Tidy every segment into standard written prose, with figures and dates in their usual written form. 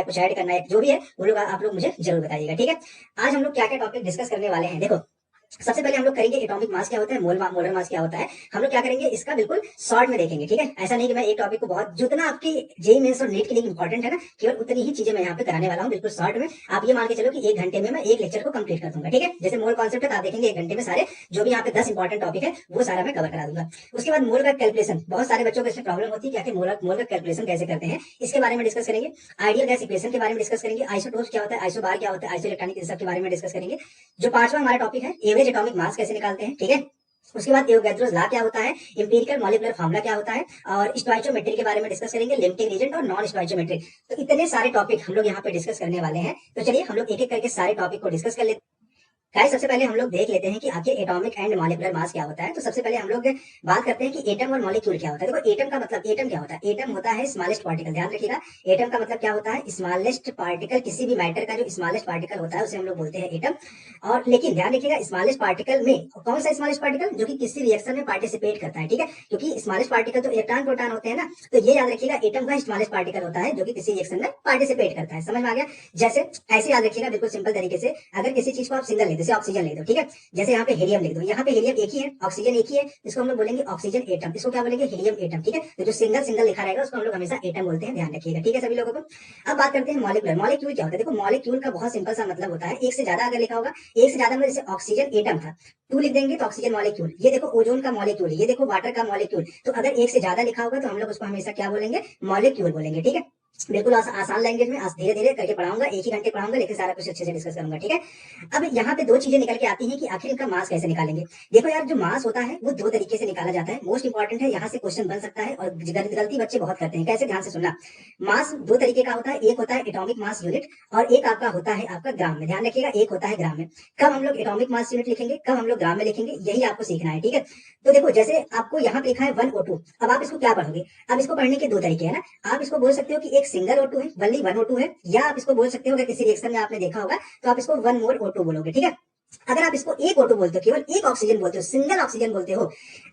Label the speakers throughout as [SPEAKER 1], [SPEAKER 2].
[SPEAKER 1] कुछ ऐड करना है, जो भी है वो लोग आप लोग मुझे जरूर बताइएगा, ठीक है। आज हम लोग क्या क्या टॉपिक डिस्कस करने वाले हैं, देखो सबसे पहले हम लोग करेंगे एटॉमिक मास क्या होता है, मोलर मास क्या होता है। हम लोग क्या करेंगे इसका बिल्कुल शॉर्ट में देखेंगे, ठीक है। ऐसा नहीं कि मैं एक टॉपिक को बहुत, जितना आपकी जेई मेंस और नीट के लिए इंपॉर्टेंट है ना, केवल उतनी ही चीजें मैं यहाँ पे कराने वाला हूँ बिल्कुल शॉर्ट में। आप ये मान के चलो कि 1 घंटे में मैं एक लेक्चर को कंप्लीट कर दूंगा, ठीक है। जैसे मोल कॉन्सेप्ट है तो आप देखेंगे 1 घंटे में सारे जो भी यहाँ पे 10 इंपॉर्टेंट टॉपिक है वो सारा मैं कवर करा दूंगा। उसके बाद मोल का कैलकुलेशन, बहुत सारे बच्चों को इसमें प्रॉब्लम होती है कि आखिर मोल का कैलकुलेशन कैसे करते हैं, इसके बारे में डिस्कस करेंगे। आइडियल गैस इक्वेशन के बारे में डिस्कस करेंगे। आइसोटोप्स क्या होता है, आइसोबार क्या होता है, आइसो इलेक्ट्रॉनिक, सब के बारे में डिस्कस करेंगे। जो पांचवा हमारा टॉपिक है एवरेज एटॉमिक मास कैसे निकालते हैं, ठीक है। उसके बाद एवोगैड्रोस लॉ क्या होता है, इंपिरिकल मॉलिक्यूलर फार्मूला क्या होता है, और स्टोइचोमेट्री के बारे में डिस्कस करेंगे, लिमिटिंग एजेंट और नॉन स्टोइचोमेट्रिक। तो इतने सारे टॉपिक हम लोग यहाँ पे डिस्कस करने वाले हैं। तो चलिए हम लोग एक एक करके सारे टॉपिक को डिस्कस कर लेते हैं। गाइस सबसे पहले हम लोग देख लेते हैं कि आखिर एटॉमिक एंड मॉलिक्यूलर मास क्या होता है। तो सबसे पहले हम लोग बात करते हैं कि एटम और मॉलिक्यूल क्या होता है। देखो एटम का मतलब, एटम क्या होता है, एटम होता है स्मॉलेस्ट पार्टिकल, ध्यान रखिएगा। एटम का मतलब क्या होता है, स्मॉलेस्ट पार्टिकल। किसी भी मैटर का जो स्मॉलेस्ट पार्टिकल होता है उसे हम लोग बोलते हैं एटम। और लेकिन ध्यान रखिएगा स्मॉलेस्ट पार्टिकल में कौन सा स्मॉलेस्ट पार्टिकल, जो कि किसी रिएक्शन में पार्टिसिपेट करता है, ठीक है। क्योंकि स्मॉलेस्ट पार्टिकल तो इलेक्ट्रॉन प्रोटॉन होते हैं ना, तो ये याद रखिएगा एटम का स्मॉलेस्ट पार्टिकल होता है जो कि किसी रिएक्शन में पार्टिसिपेट करता है। समझ में आ गया। जैसे ऐसे याद रखिएगा बिल्कुल सिंपल तरीके से, अगर किसी चीज को आप सिंगल ले, जैसे ऑक्सीजन ले दो, ठीक है। जैसे यहाँ पे हीलियम लिख दो, यहाँ पे हीलियम एक ही है, ऑक्सीजन एक ही है, इसको हम लोग बोलेंगे ऑक्सीजन एटम। इसको क्या बोलेंगे, हीलियम एटम, ठीक है। तो जो सिंगल सिंगल लिखा रहेगा उसको हम लोग हमेशा एटम बोलते हैं, ध्यान रखिएगा, ठीक है सभी लोगों को। अब बात करते हैं मॉलिक्यूलर। मॉलिक्यूल क्या होता है, देखो मॉलिक्यूल का बहुत सिंपल सा मतलब होता है, एक से ज्यादा अगर लिखा होगा, एक से ज्यादा में जैसे ऑक्सीजन एटम था, 2 लिख देंगे तो ऑक्सीजन मॉलिक्यूल। ये देखो ओजोन का मॉलिक्यूल, ये देखो वाटर का मॉलिक्यूल। तो अगर एक से ज्यादा लिखा होगा तो हम लोग उसको हमेशा क्या बोलेंगे, मॉलिक्यूल बोलेंगे, ठीक है। बिल्कुल आसान लैंग्वेज में धीरे धीरे करके पढ़ाऊंगा, एक ही घंटे पढ़ाऊंगा लेकिन सारा कुछ अच्छे से डिस्कस करूंगा, ठीक है। अब यहाँ पे दो चीजें निकल के आती हैं कि आखिर इनका मास कैसे निकालेंगे। देखो यार जो मास होता है वो 2 तरीके से निकाला जाता है, मोस्ट इंपॉर्टेंट है, यहाँ से क्वेश्चन बन सकता है और गलती बच्चे बहुत करते हैं। कैसे, ध्यान से सुनना। मास 2 तरीके का होता है, एक होता है एटॉमिक मास यूनिट और एक आपका होता है आपका ग्राम में, ध्यान रखिएगा, एक होता है ग्राम में। कब हम लोग एटॉमिक मास यूनिट लिखेंगे, कब हम लोग ग्राम में लिखेंगे, यही आपको सीखना है, ठीक है। तो देखो जैसे आपको यहाँ पे लिखा है 1O2, अब आप इसको क्या पढ़ोगे, अब इसको पढ़ने के 2 तरीके हैं ना। आप इसको बोल सकते हो कि एक सिंगल O2 है, वनली 1O2 है, या आप इसको बोल सकते हो अगर किसी रिएक्शन में आपने देखा होगा तो आप इसको 1 मोर O2 बोलोगे, ठीक है। अगर आप इसको एक O2 बोलते हो, केवल एक ऑक्सीजन बोलते हो, सिंगल ऑक्सीजन बोलते हो।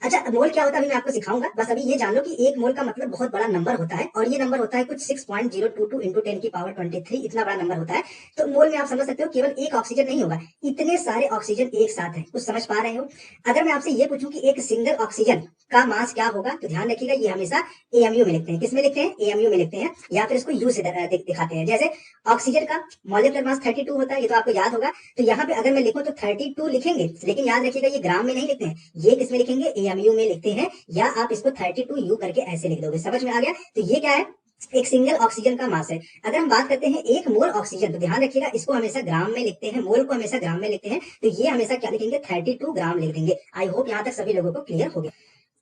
[SPEAKER 1] अच्छा मोल क्या होता है अभी मैं आपको सिखाऊंगा, बस अभी ये जान लो कि एक मोल का मतलब बहुत बड़ा नंबर होता है, और ये नंबर होता है कुछ 6.022 इंटू 10 की पावर 23, इतना बड़ा नंबर होता है। तो मोल में आप समझ सकते हो केवल एक ऑक्सीजन नहीं होगा, इतने सारे ऑक्सीजन एक साथ है, कुछ समझ पा रहे हो। अगर मैं आपसे ये पूछूं कि एक सिंगल ऑक्सीजन का मास क्या होगा, तो ध्यान रखिएगा ये हमेशा एएमयू में लिखते हैं। किसमें लिखते हैं, एएमयू में लिखते हैं, या फिर इसको यू से दिखाते हैं। जैसे ऑक्सीजन का मॉलिक्यूलर मास 32 होता है, ये तो आपको याद होगा। तो यहाँ पे अगर मैं लिखूं तो 32 लिखेंगे, लेकिन याद रखिएगा ये ग्राम में नहीं लिखते हैं, ये किसमें लिखेंगे, एएमयू में लिखते हैं, या आप इसको 32 यू करके ऐसे लिख दोगे। समझ में आ गया। तो ये क्या है, एक सिंगल ऑक्सीजन का मास है। अगर हम बात करते हैं एक मोल ऑक्सीजन, तो ध्यान रखिएगा इसको हमेशा ग्राम में लिखते हैं, मोल को हमेशा ग्राम में लिखते हैं। तो ये हमेशा क्या लिखेंगे, 32 ग्राम लिख देंगे। आई होप यहाँ तक सभी लोगों को क्लियर हो गया।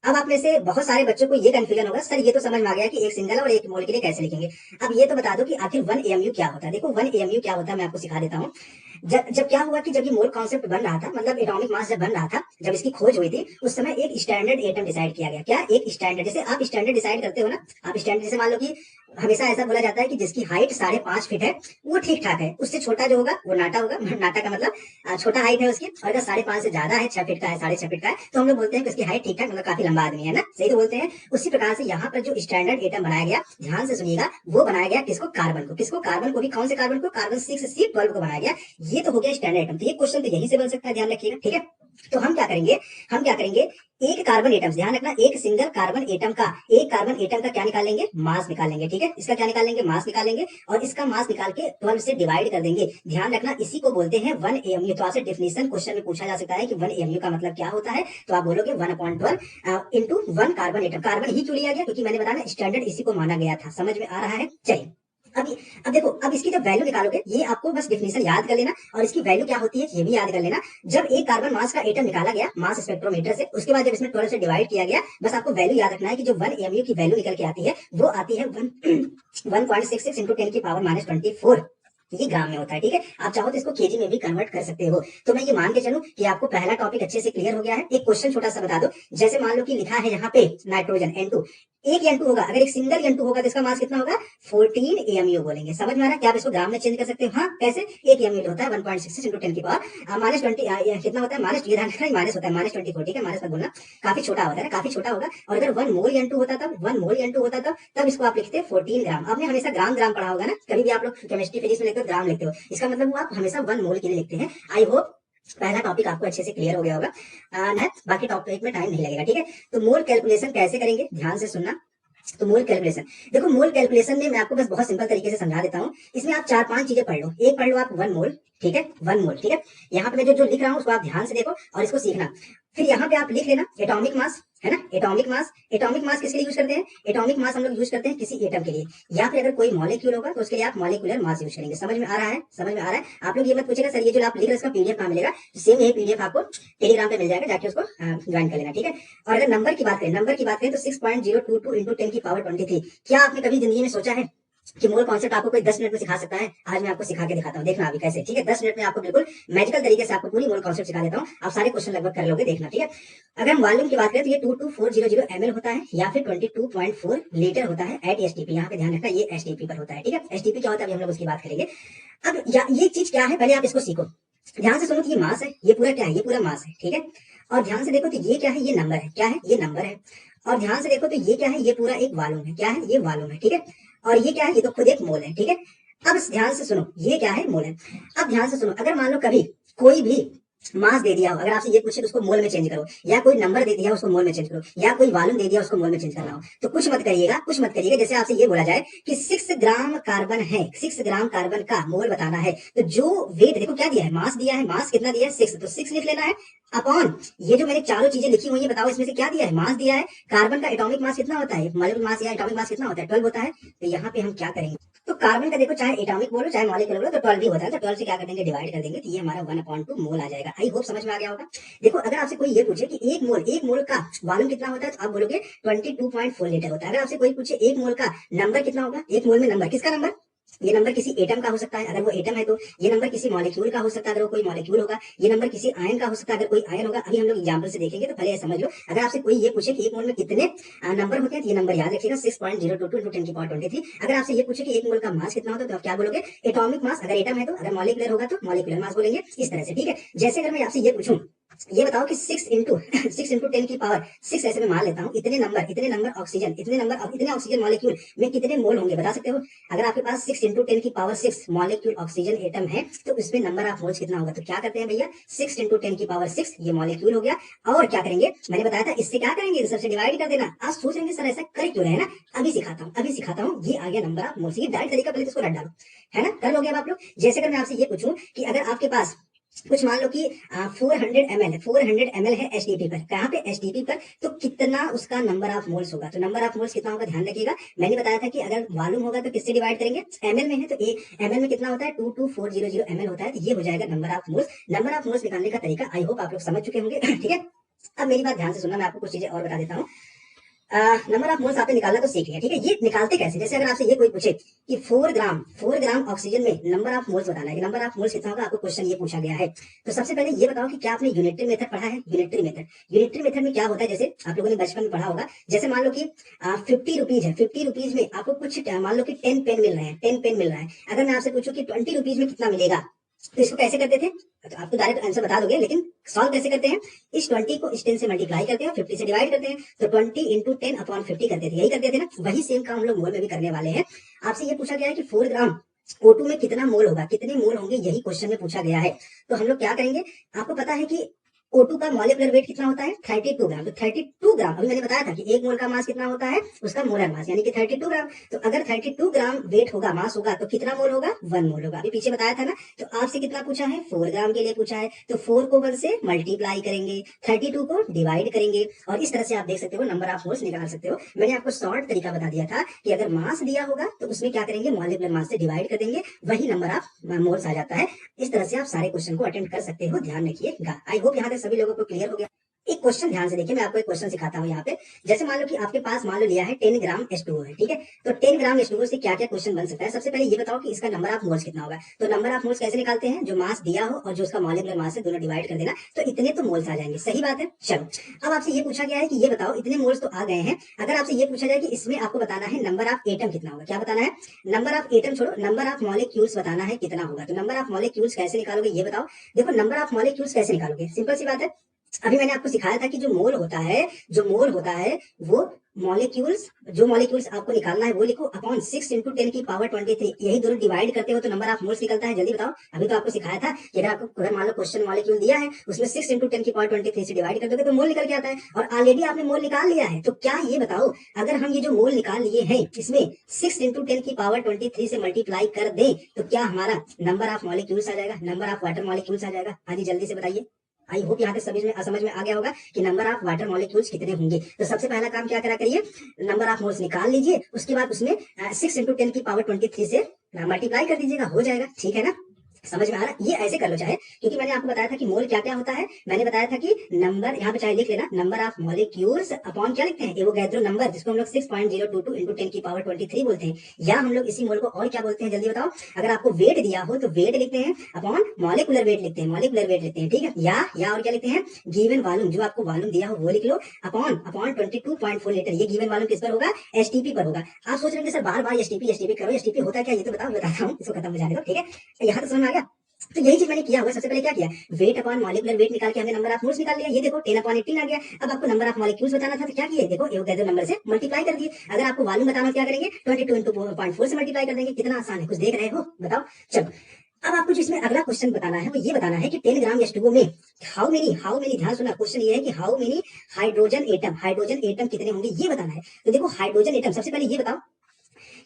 [SPEAKER 1] अब आप में से बहुत सारे बच्चों को ये कंफ्यूजन होगा, सर ये तो समझ में आ गया कि एक सिंगल और एक मोल के लिए कैसे लिखेंगे। अब ये तो बता दो कि आखिर 1 एएमयू क्या होता है। देखो 1 एएमयू क्या होता है मैं आपको सिखा देता हूँ। जब क्या हुआ कि जब ये मोल कॉन्सेप्ट बन रहा था, मतलब एटॉमिक मास जब बन रहा था, जब इसकी खोज हुई थी, उस समय एक स्टैंडर्ड एटम डिसाइड किया गया। क्या, एक स्टैंडर्ड, जैसे आप स्टैंडर्ड डिसाइड करते हो ना, आप स्टैंडर्ड जैसे मान लो कि हमेशा ऐसा बोला जाता है कि जिसकी हाइट 5.5 फीट है वो ठीक ठाक है, उससे छोटा जो होगा वो नाटा होगा। नाटा का मतलब छोटा हाइट है उसकी, और अगर 5.5 से ज्यादा है, 6 फीट का है, 6.5 फीट का है, तो हम लोग बोलते हैं कि उसकी हाइट ठीक ठाक, मतलब काफी लंबा आदमी है ना, सही तो बोलते हैं। उसी प्रकार से यहाँ पर जो स्टैंडर्ड एटम बनाया गया, ध्यान से सुनिएगा, वो बनाया गया किसको, कार्बन को। किसको, कार्बन को भी। कौन से कार्बन को, कार्बन 6C12 को बनाया गया। ये तो हो गया स्टैंडर्ड एटम। तो ये क्वेश्चन तो यहीं से बन सकता है, ध्यान रखिएगा, ठीक है। तो हम क्या करेंगे, एक कार्बन एटम, ध्यान रखना, एक सिंगल कार्बन एटम का, एक कार्बन एटम का क्या निकालेंगे, मास निकालेंगे, ठीक है। इसका क्या निकालेंगे, मास निकालेंगे, और इसका मास निकाल के 12 से डिवाइड कर देंगे। ध्यान रखना इसी को बोलते हैं 1 एएमयू। तो आपसे डेफिनेशन क्वेश्चन में पूछा जा सकता है कि 1 एएमयू का मतलब क्या होता है, तो आप बोलोगे 1/12 इंटू 1 कार्बन एटम। कार्बन ही क्यों लिया गया, क्योंकि मैंने बताया स्टैंडर्ड इसी को माना गया था। समझ में आ रहा है। चलिए अब देखो, अब इसकी जब वैल्यू निकालोगे, ये आपको बस डिफिनेशन याद कर लेना, और इसकी वैल्यू क्या होती है ये भी याद कर लेना। जब एक कार्बन मास का एटम निकाला गया मास स्पेक्ट्रोमीटर से, उसके बाद जब इसमें 12 से डिवाइड किया गया, बस आपको वैल्यू याद रखना है कि जो 1 एएमयू की वैल्यू निकल के आती है वो आती है 1.66 इंटू 10 की पावर -24। ये ग्राम में होता है, ठीक है। आप चाहो तो इसको केजी में भी कन्वर्ट कर सकते हो। तो मैं ये मान के चलूं कि आपको पहला टॉपिक अच्छे से क्लियर हो गया है। एक क्वेश्चन छोटा सा बता दो, जैसे मान लो कि लिखा है यहाँ पे नाइट्रोजन N2, एक N2 होगा, अगर एक सिंगल N2 होगा तो इसका मास कितना होगा 14 AMU बोलेंगे। समझ में आ रहा है? क्या आप इसको ग्राम में चेंज कर सकते हो? हाँ, कैसे? एक AMU होता है 1.66 इंटू 10 की पावर माइनस 20, कितना होता है माइनस, ये ध्यान रखना माइनस होता है माइनस 24, ठीक है, माइनस मत बोलना, काफी छोटा होता है, काफी छोटा होगा। और अगर 1 मोल N2 होता तब 1 मोल N2 होता तब इसको आप लिखते हैं 14 ग्राम। आपने हमेशा ग्राम ग्राम पढ़ा होगा ना, कभी भी आप लोग केमिस्ट्री फिजिक्स में लिखते हो ग्राम लिखते हो, इसका मतलब वो आप हमेशा 1 मोल के लिए लिखते हैं। आई होप पहला टॉपिक आपको अच्छे से क्लियर हो गया होगा। बाकी टॉपिक में टाइम नहीं लगेगा, ठीक है। तो मोल कैलकुलेशन कैसे करेंगे, ध्यान से सुनना। तो मोल कैलकुलेशन, देखो मोल कैलकुलेशन में मैं आपको बस बहुत सिंपल तरीके से समझा देता हूँ। इसमें आप 4-5 चीजें पढ़ लो। एक पढ़ लो आप 1 मोल, ठीक है, 1 मोल, ठीक है। यहाँ पे मैं जो लिख रहा हूँ उसको आप ध्यान से देखो और इसको सीखना। फिर यहाँ पे आप लिख लेना एटॉमिक मास, है ना, एटॉमिक मास। एटॉमिक मास किसके लिए यूज करते हैं? एटॉमिक मास हम लोग यूज करते हैं किसी एटम के लिए, या फिर अगर कोई मॉलिक्यूल होगा तो उसके लिए आप मॉलिक्यूलर मास यूज करेंगे। समझ में आ रहा है? समझ में आ रहा है? आप लोग ये मत पूछेगा सर ये जो आप लिख रहे हैं इसका पीडीएफ कहाँ मिलेगा? सेम यही पीडीएफ आपको टेलीग्राम पे मिल जाएगा, जाके उसको ज्वाइन कर लेना, ठीक है। और अगर नंबर की बात करें तो 6.022 इंटू 10 की पावर 23। क्या आपने कभी जिंदगी में सोचा है कि मोल कॉन्सेप्ट आपको कोई 10 मिनट में सिखा सकता है? आज मैं आपको सिखा के दिखाता हूँ, देखना अभी कैसे, ठीक है। 10 मिनट में आपको बिल्कुल मैजिकल तरीके से आपको पूरी मोल कॉन्सेप्ट सिखा देता हूँ, आप सारे क्वेश्चन लगभग कर लोगे, देखना, ठीक है। अगर हम वॉल्यूम की बात करें तो ये 22400 ml होता है या फिर 22.4 लीटर होता है एट एसटीपी। यहाँ पे ध्यान रखना ये एसटीपी पर होता है, ठीक है। एसटीपी क्या होता है अभी हम लोग उसकी बात करेंगे। अब ये चीज क्या है पहले आप इसको सीखो, ध्यान से सुनो कि ये मास है, ये पूरा क्या है, ये पूरा मास है, ठीक है। और ध्यान से देखो तो ये क्या है, ये नंबर है, क्या है, ये नंबर है। और ध्यान से देखो तो ये क्या है, ये पूरा एक वॉल्यूम है, क्या है, ये वॉल्यूम है, ठीक है। और ये क्या है, ये तो खुद एक मोल है, ठीक है। अब ध्यान से सुनो, ये क्या है, मोल है। अब ध्यान से सुनो, अगर मान लो कभी कोई भी मास दे दिया हो, अगर आपसे ये पूछे तो उसको मोल में चेंज करो, या कोई नंबर दे दिया उसको मोल में चेंज करो, या कोई वॉल्यूम दे दिया उसको मोल में चेंज करना हो, तो कुछ मत करिएगा, कुछ मत करिएगा। जैसे आपसे ये बोला जाए कि 6 ग्राम कार्बन है, 6 ग्राम कार्बन का मोल बताना है, तो जो वेट देखो क्या दिया है, मास दिया है, मास कितना दिया है 6, तो 6 लिख लेना है अपॉन ये जो मैंने चारों चीजें लिखी हुई है, बताओ इसमें से क्या दिया है, मास दिया है। कार्बन का एटॉमिक मास कितना होता है, मॉलिक्यूलर मास या एटॉमिक मास कितना होता है, 12 होता है। तो यहाँ पे हम क्या करेंगे, तो कार्बन का देखो चाहे एटॉमिक बोलो चाहे मॉलिक्यूलर बोलो तो 12 भी होता है, तो 12 से क्या कर देंगे, डिवाइड कर देंगे, तो ये हमारा 1/2 मोल आ जाएगा। आई होप समझ में आ गया होगा। देखो अगर आपसे कोई ये पूछे कि एक मोल का वॉल्यूम कितना होता है, तो आप बोलोगे 22.4 लीटर होता है। अगर आपसे कोई पूछे एक मोल का नंबर कितना होगा, एक मोल में नंबर किसका नंबर, ये नंबर किसी एटम का हो सकता है, अगर वो एटम है तो ये नंबर किसी मॉलिक्यूल का हो सकता है, अगर वो कोई मॉलिक्यूल होगा, ये नंबर किसी आयन का हो सकता है, अगर कोई आयन होगा। अभी हम लोग एग्जांपल से देखेंगे तो पहले ये समझ लो। अगर आपसे कोई ये पूछे कि एक मोल में कितने नंबर होते हैं, तो ये नंबर याद रखिएगा 6.022 इंटू 10 की पावर 23। अगर आपसे ये पूछे कि एक मोल का मास कितना होता है, तो आप क्या बोलोगे, एटॉमिक मास, अगर एटम है तो, अगर मॉलिक्यूलर होगा तो मॉलिक्यूलर मास बोलेंगे, इस तरह से, ठीक है। जैसे अगर मैं आपसे ये पूछूं, ये बताओ कि 6 इंटू 10 की पावर 6, ऐसे मैं मान लेता हूँ, इतने नंबर ऑक्सीजन, इतने ऑक्सीजन मॉलिक्यूल में कितने मोल होंगे, बता सकते हो? अगर आपके पास 6 इंटू 10 की पावर 6 मॉलिक्यूल ऑक्सीजन एटम है तो उसमें नंबर ऑफ मोल्स कितना होगा, तो क्या करते हैं भैया, 6 इंटू 10 की पावर 6 ये मॉलिक्यूल हो गया। और क्या करेंगे, मैंने बताया था इससे क्या करेंगे, सबसे डिवाइड कर देना। आज सोच रहे सर ऐसा कर क्यों रहे हैं ना, अभी सिखाता हूँ। ये आ गया नंबर ऑफ मोल्स, ये डायरेक्ट तरीका, पहले इसको रट डालो, है ना, कर लोगे अब आप लोग। जैसे अगर मैं आपसे ये पूछूं कि अगर आपके पास कुछ मान लो कि 400 ml है एचटीपी पर, कहाँ पे, एचटीपी पर, तो कितना उसका नंबर ऑफ मोल्स होगा, तो नंबर ऑफ मोल्स कितना होगा ध्यान रखिएगा। मैंने बताया था कि अगर वॉल्यूम होगा तो किससे डिवाइड करेंगे, एमएल में है तो एमएल में कितना होता है 22400 ml होता है, तो ये हो जाएगा number of moles. Number of moles निकालने का तरीका आई होप आप लोग समझ चुके होंगे, ठीक है। अब मेरी बात ध्यान से सुनना, मैं आपको कुछ चीजें और बता देता हूँ। नंबर ऑफ मोल्स आपने निकालना तो सीख लिया, ठीक है। ये निकालते कैसे, जैसे अगर आपसे ये कोई पूछे कि 4 ग्राम ऑक्सीजन में नंबर ऑफ मोल्स बताना है, नंबर ऑफ मोल्स कितना होगा, आपको क्वेश्चन ये पूछा गया है। तो सबसे पहले ये बताओ कि क्या आपने यूनिटरी मेथड पढ़ा है, यूनिटरी मेथड में क्या होता है, जैसे आप लोगों ने बचपन में पढ़ा होगा। जैसे मान लो कि 50 रुपीज है, 50 रुपीज में आपको कुछ मान लो कि 10 पेन मिल रहे हैं, 10 पेन मिल रहा है। अगर मैं आपसे पूछूं कि 20 रुपीज में कितना मिलेगा, तो इसको कैसे करते थे, तो आपको डायरेक्ट आंसर बता दोगे, लेकिन सॉल्व कैसे करते हैं, इस 20 को इस 10 से मल्टीप्लाई करते हैं, 50 से डिवाइड करते हैं, तो 20 इंटू 10 अपॉन 50 करते थे, यही करते थे ना। वही सेम काम हम लोग मोल में भी करने वाले हैं। आपसे ये पूछा गया है कि 4 ग्राम O2 में कितना मोल होगा, कितने मोल होंगे, यही क्वेश्चन में पूछा गया है। तो हम लोग क्या करेंगे, आपको पता है कि O2 का मॉलिक्यूलर वेट कितना होता है 32 ग्राम, तो 32 ग्राम, अभी मैंने बताया था कि एक मोल का मास कितना होता है, उसका मोलर मास यानी कि 32 ग्राम। तो अगर 32 ग्राम वेट होगा, मास होगा, तो कितना मोल होगा, 1 मोल होगा। अभी पीछे बताया था ना। तो आपसे कितना पूछा है, 4 ग्राम के लिए पूछा है, तो 4 को 1 से मल्टीप्लाई करेंगे, 32 को डिवाइड करेंगे, और इस तरह से आप देख सकते हो नंबर ऑफ मोल्स निकाल सकते हो। मैंने आपको शॉर्ट तरीका बता दिया था कि अगर मास दिया होगा तो उसमें क्या करेंगे, मॉलिक्यूलर मास से डिवाइड कर देंगे, वही नंबर ऑफ मोल्स आ जाता है। इस तरह से आप सारे क्वेश्चन को अटेंड कर सकते हो, ध्यान रखिएगा। आई होप यहाँ तक सभी लोगों को क्लियर हो गया। एक क्वेश्चन ध्यान से देखिए, मैं आपको एक क्वेश्चन सिखाता हूँ यहाँ पे। जैसे मान लो कि आपके पास मान लो लिया है 10 ग्राम H2O है, ठीक है। तो 10 ग्राम H2O से क्या क्या क्वेश्चन बन सकता है। सबसे पहले ये बताओ कि इसका नंबर ऑफ मोल्स कितना होगा। तो नंबर ऑफ मोल्स कैसे निकालते हैं, जो मास दिया हो और जो उसका मॉलिक्यूलर मास है दोनों डिवाइड कर देना, तो इतने तो मोल्स आ जाएंगे। सही बात है। चलो अब आपसे ये पूछा गया है कि ये बताओ, इतने मोल्स तो आ गए हैं, अगर आपसे ये पूछा जाए कि इसमें आपको बताना है नंबर ऑफ एटम कितना होगा। क्या बताना है, नंबर ऑफ एटम छोड़ो, नंबर ऑफ मॉलिक्यूल्स बताना है कितना होगा। तो नंबर ऑफ मॉलिक्यूल्स कैसे निकालोगे ये बताओ। देखो नंबर ऑफ मॉलिक्यूल्स कैसे निकालोगे, सिंपल सी बात है। अभी मैंने आपको सिखाया था कि जो मोल होता है वो मॉलिक्यूल्स, जो मॉलिक्यूल्स आपको निकालना है वो लिखो अपॉन 6 इंटू 10 की पावर 23, यही दोनों डिवाइड करते हो तो नंबर ऑफ मोल्स निकलता है। जल्दी बताओ। अभी तो आपको सिखाया था कि अगर मान लो क्वेश्चन मॉलिक्यूल दिया है, उसमें 6 इंटू 10 की पावर 23 से डिवाइड कर दोगे तो मोल निकल के आता है, और ऑलरेडी आपने मोल निकाल लिया है। तो क्या ये बताओ, अगर हम ये जो मोल निकाल लिए हैं इसमें 6 इंटू 10 की पावर 23 से मल्टीप्लाई कर दें तो क्या हमारा नंबर ऑफ मॉलिक्यूल्स आ जाएगा, नंबर ऑफ वाटर मॉलिक्यूल्स आ जाएगा। हाँ जी जल्दी से बताइए। आई होप यहाँ तक समझ में आ गया होगा कि नंबर ऑफ वाटर मॉलिक्यूल्स कितने होंगे। तो सबसे पहला काम क्या करा करिए, नंबर ऑफ मोल्स निकाल लीजिए, उसके बाद उसमें 6 इंटू 10 की पावर 23 से मल्टीप्लाई कर दीजिएगा, हो जाएगा। ठीक है ना, समझ में आ रहा है। ये ऐसे कर लो चाहे, क्योंकि मैंने आपको बताया था कि मोल क्या क्या होता है। मैंने बताया था कि नंबर, यहाँ पे चाहे लिख लेना, नंबर ऑफ मॉलिक्यूल्स अपॉन क्या लिखते हैं, एवोगैड्रो नंबर, जिसको हम लोग 6.022 इंटू 10 की पावर 23 बोलते हैं, या हम लोग इसी मोल को और क्या बोलते हैं जल्दी बताओ। अगर आपको वेट दिया हो तो वेट लिखते हैं अपॉन मॉलिकुलर वेट लिखते हैं, मॉलिकुलर वेट लिखते हैं, ठीक है। या और क्या लिखते हैं, गिवन वॉल्यूम, जो आपको वॉल्यूम दिया हो वो लिख लो अपॉन 22.4 लीटर। ये गिवन वॉल्यूम किस पर होगा, एसटीपी पर होगा। आप सोच रहे हैं सर बार बार एसटीपी करो, एसटीपी होता क्या, ये तो बताओ, बताता हूँ, इसको खत्म हो जाने दो, ठीक है। यहाँ तो समझ में आ गया। तो यही चीज मैंने किया हुआ। सबसे पहले क्या किया, वेट अपॉन मॉलिकुलर वेट निकाल के हमने नंबर ऑफ मोल्स निकाल लिया। ये देखो 10 अपॉन 18 आ गया। अब आपको नंबर ऑफ मॉलिक्यूल्स बताना था तो क्या किया, देखो एवोगैड्रो नंबर से मल्टीप्लाई कर दिए। अगर आपको वॉल्यूम बताना क्या करेंगे, 22 इंटू 0.4 से मल्टीप्लाई कर देंगे। कितना आसान है, कुछ देख रहे हो, बताओ। चलो अब आपको जो इसमें अगला क्वेश्चन बताना है वो ये बताना है कि 10 ग्राम H2O में हाउ मेनी, ध्यान सुना, क्वेश्चन ये है कि हाउ मेनी हाइड्रोजन एटम कितने होंगे ये बताना है। तो देखो हाइड्रोजन एटम, सबसे पहले ये बताओ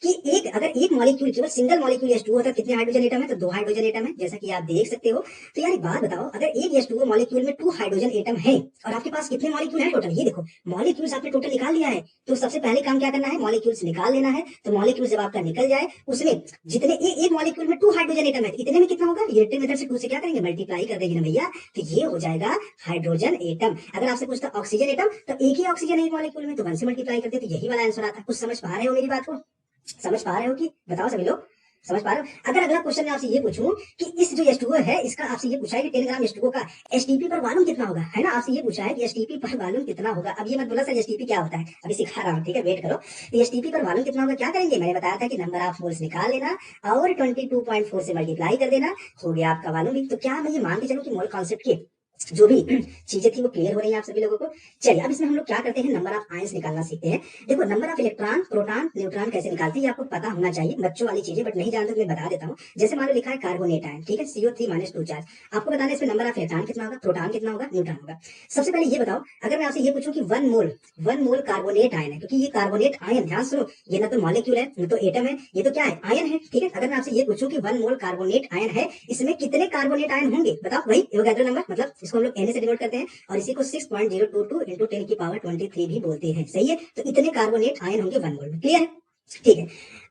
[SPEAKER 1] कि अगर एक मॉलिक्यूल, केवल सिंगल मॉलिक्यूल H2O होता है, कितने हाइड्रोजन एटम है, तो 2 हाइड्रोजन एटम है, जैसा कि आप देख सकते हो। तो यार एक बात बताओ, अगर एक H2O मॉलिक्यूल में 2 हाइड्रोजन एटम है और आपके पास कितने मॉलिक्यूल है टोटल, ये देखो मॉलिक्यूल्स आपने टोटल निकाल लिया है। तो सबसे पहले काम क्या करना है, मॉलिक्यूल्स निकाल लेना है। तो मॉलिक्यूल जब आपका निकल जाए, उसमें जितने एक मॉलिक्यूल में 2 हाइड्रोजन एटम है, इतने में कितना होगा, रिलेटिव मेथड से 2 से क्या करेंगे, मल्टीप्लाई कर देंगे ना भैया। तो ये हो जाएगा हाइड्रोजन एटम। अगर आपसे पूछता ऑक्सीजन एटम, तो एक ही ऑक्सीजन है एक मॉलिक्यूल में, तो 1 से मल्टीप्लाई करते, तो यही वाला आंसर आता। कुछ समझ पा रहे हो मेरी बात को, समझ पा रहे हो कि बताओ सभी लोग, समझ पा रहे हो। अगर अगला क्वेश्चन मैं आपसे ये पूछूं कि इस जो H2O है, इसका आपसे ये पूछा है कि 10 ग्राम H2O का एसटीपी पर वॉल्यूम कितना होगा, है ना। आपसे ये पूछा है कि एसटीपी पर वॉल्यूम कितना होगा। अब ये मत बोला सर एसटीपी क्या होता है, अभी सिखा रहा हूँ, ठीक है, वेट करो। तो एसटीपी पर वॉल्यूम कितना होगा, क्या करेंगे, मैंने बताया था कि नंबर ऑफ मोल्स निकाल लेना और 22.4 से मल्टीप्लाई कर देना, हो गया आपका वॉल्यूम भी। तो क्या मैं ये मान के चलूं कि मोल कॉन्सेप्ट की जो भी चीजें थी वो क्लियर हो रही है आप सभी लोगों को। चलिए अब इसमें हम लोग क्या करते हैं, नंबर ऑफ आयंस निकालना सीखते हैं। देखो number of electron, proton, neutron कैसे निकालते हैं ये आपको पता होना चाहिए, बच्चों वाली चीजें, बट नहीं जानते तो मैं बता देता हूँ। जैसे मान लो लिखा है कार्बोनेट आयन, ठीक है, CO3 - 2 चार्ज। आपको बताना है इसमें नंबर ऑफ इलेक्ट्रॉन कितना होगा, प्रोटॉन कितना होगा, न्यूट्रॉन होगा। सबसे पहले ये बताओ, अगर मैं आपसे ये पूछूं कि 1 मोल कार्बोनेट आयन है, क्योंकि ये कार्बोनेट आयन, ध्यान सुनो, ये ना तो मॉलिक्यूल है ना तो एटम है, ये तो क्या है, आयन है, ठीक है। अगर मैं आपसे ये पूछूं कि 1 मोल कार्बोनेट आयन है, इसमें कितने कार्बोनेट आयन होंगे बताओ, वही एवोगैड्रो नंबर, मतलब इसको हम लोग Na से डिनोट करते हैं और इसी को 6.022 इंटू 10 की पावर 23 भी बोलते हैं, सही है। तो इतने कार्बोनेट आयन होंगे 1 मोल में, क्लियर है, ठीक है।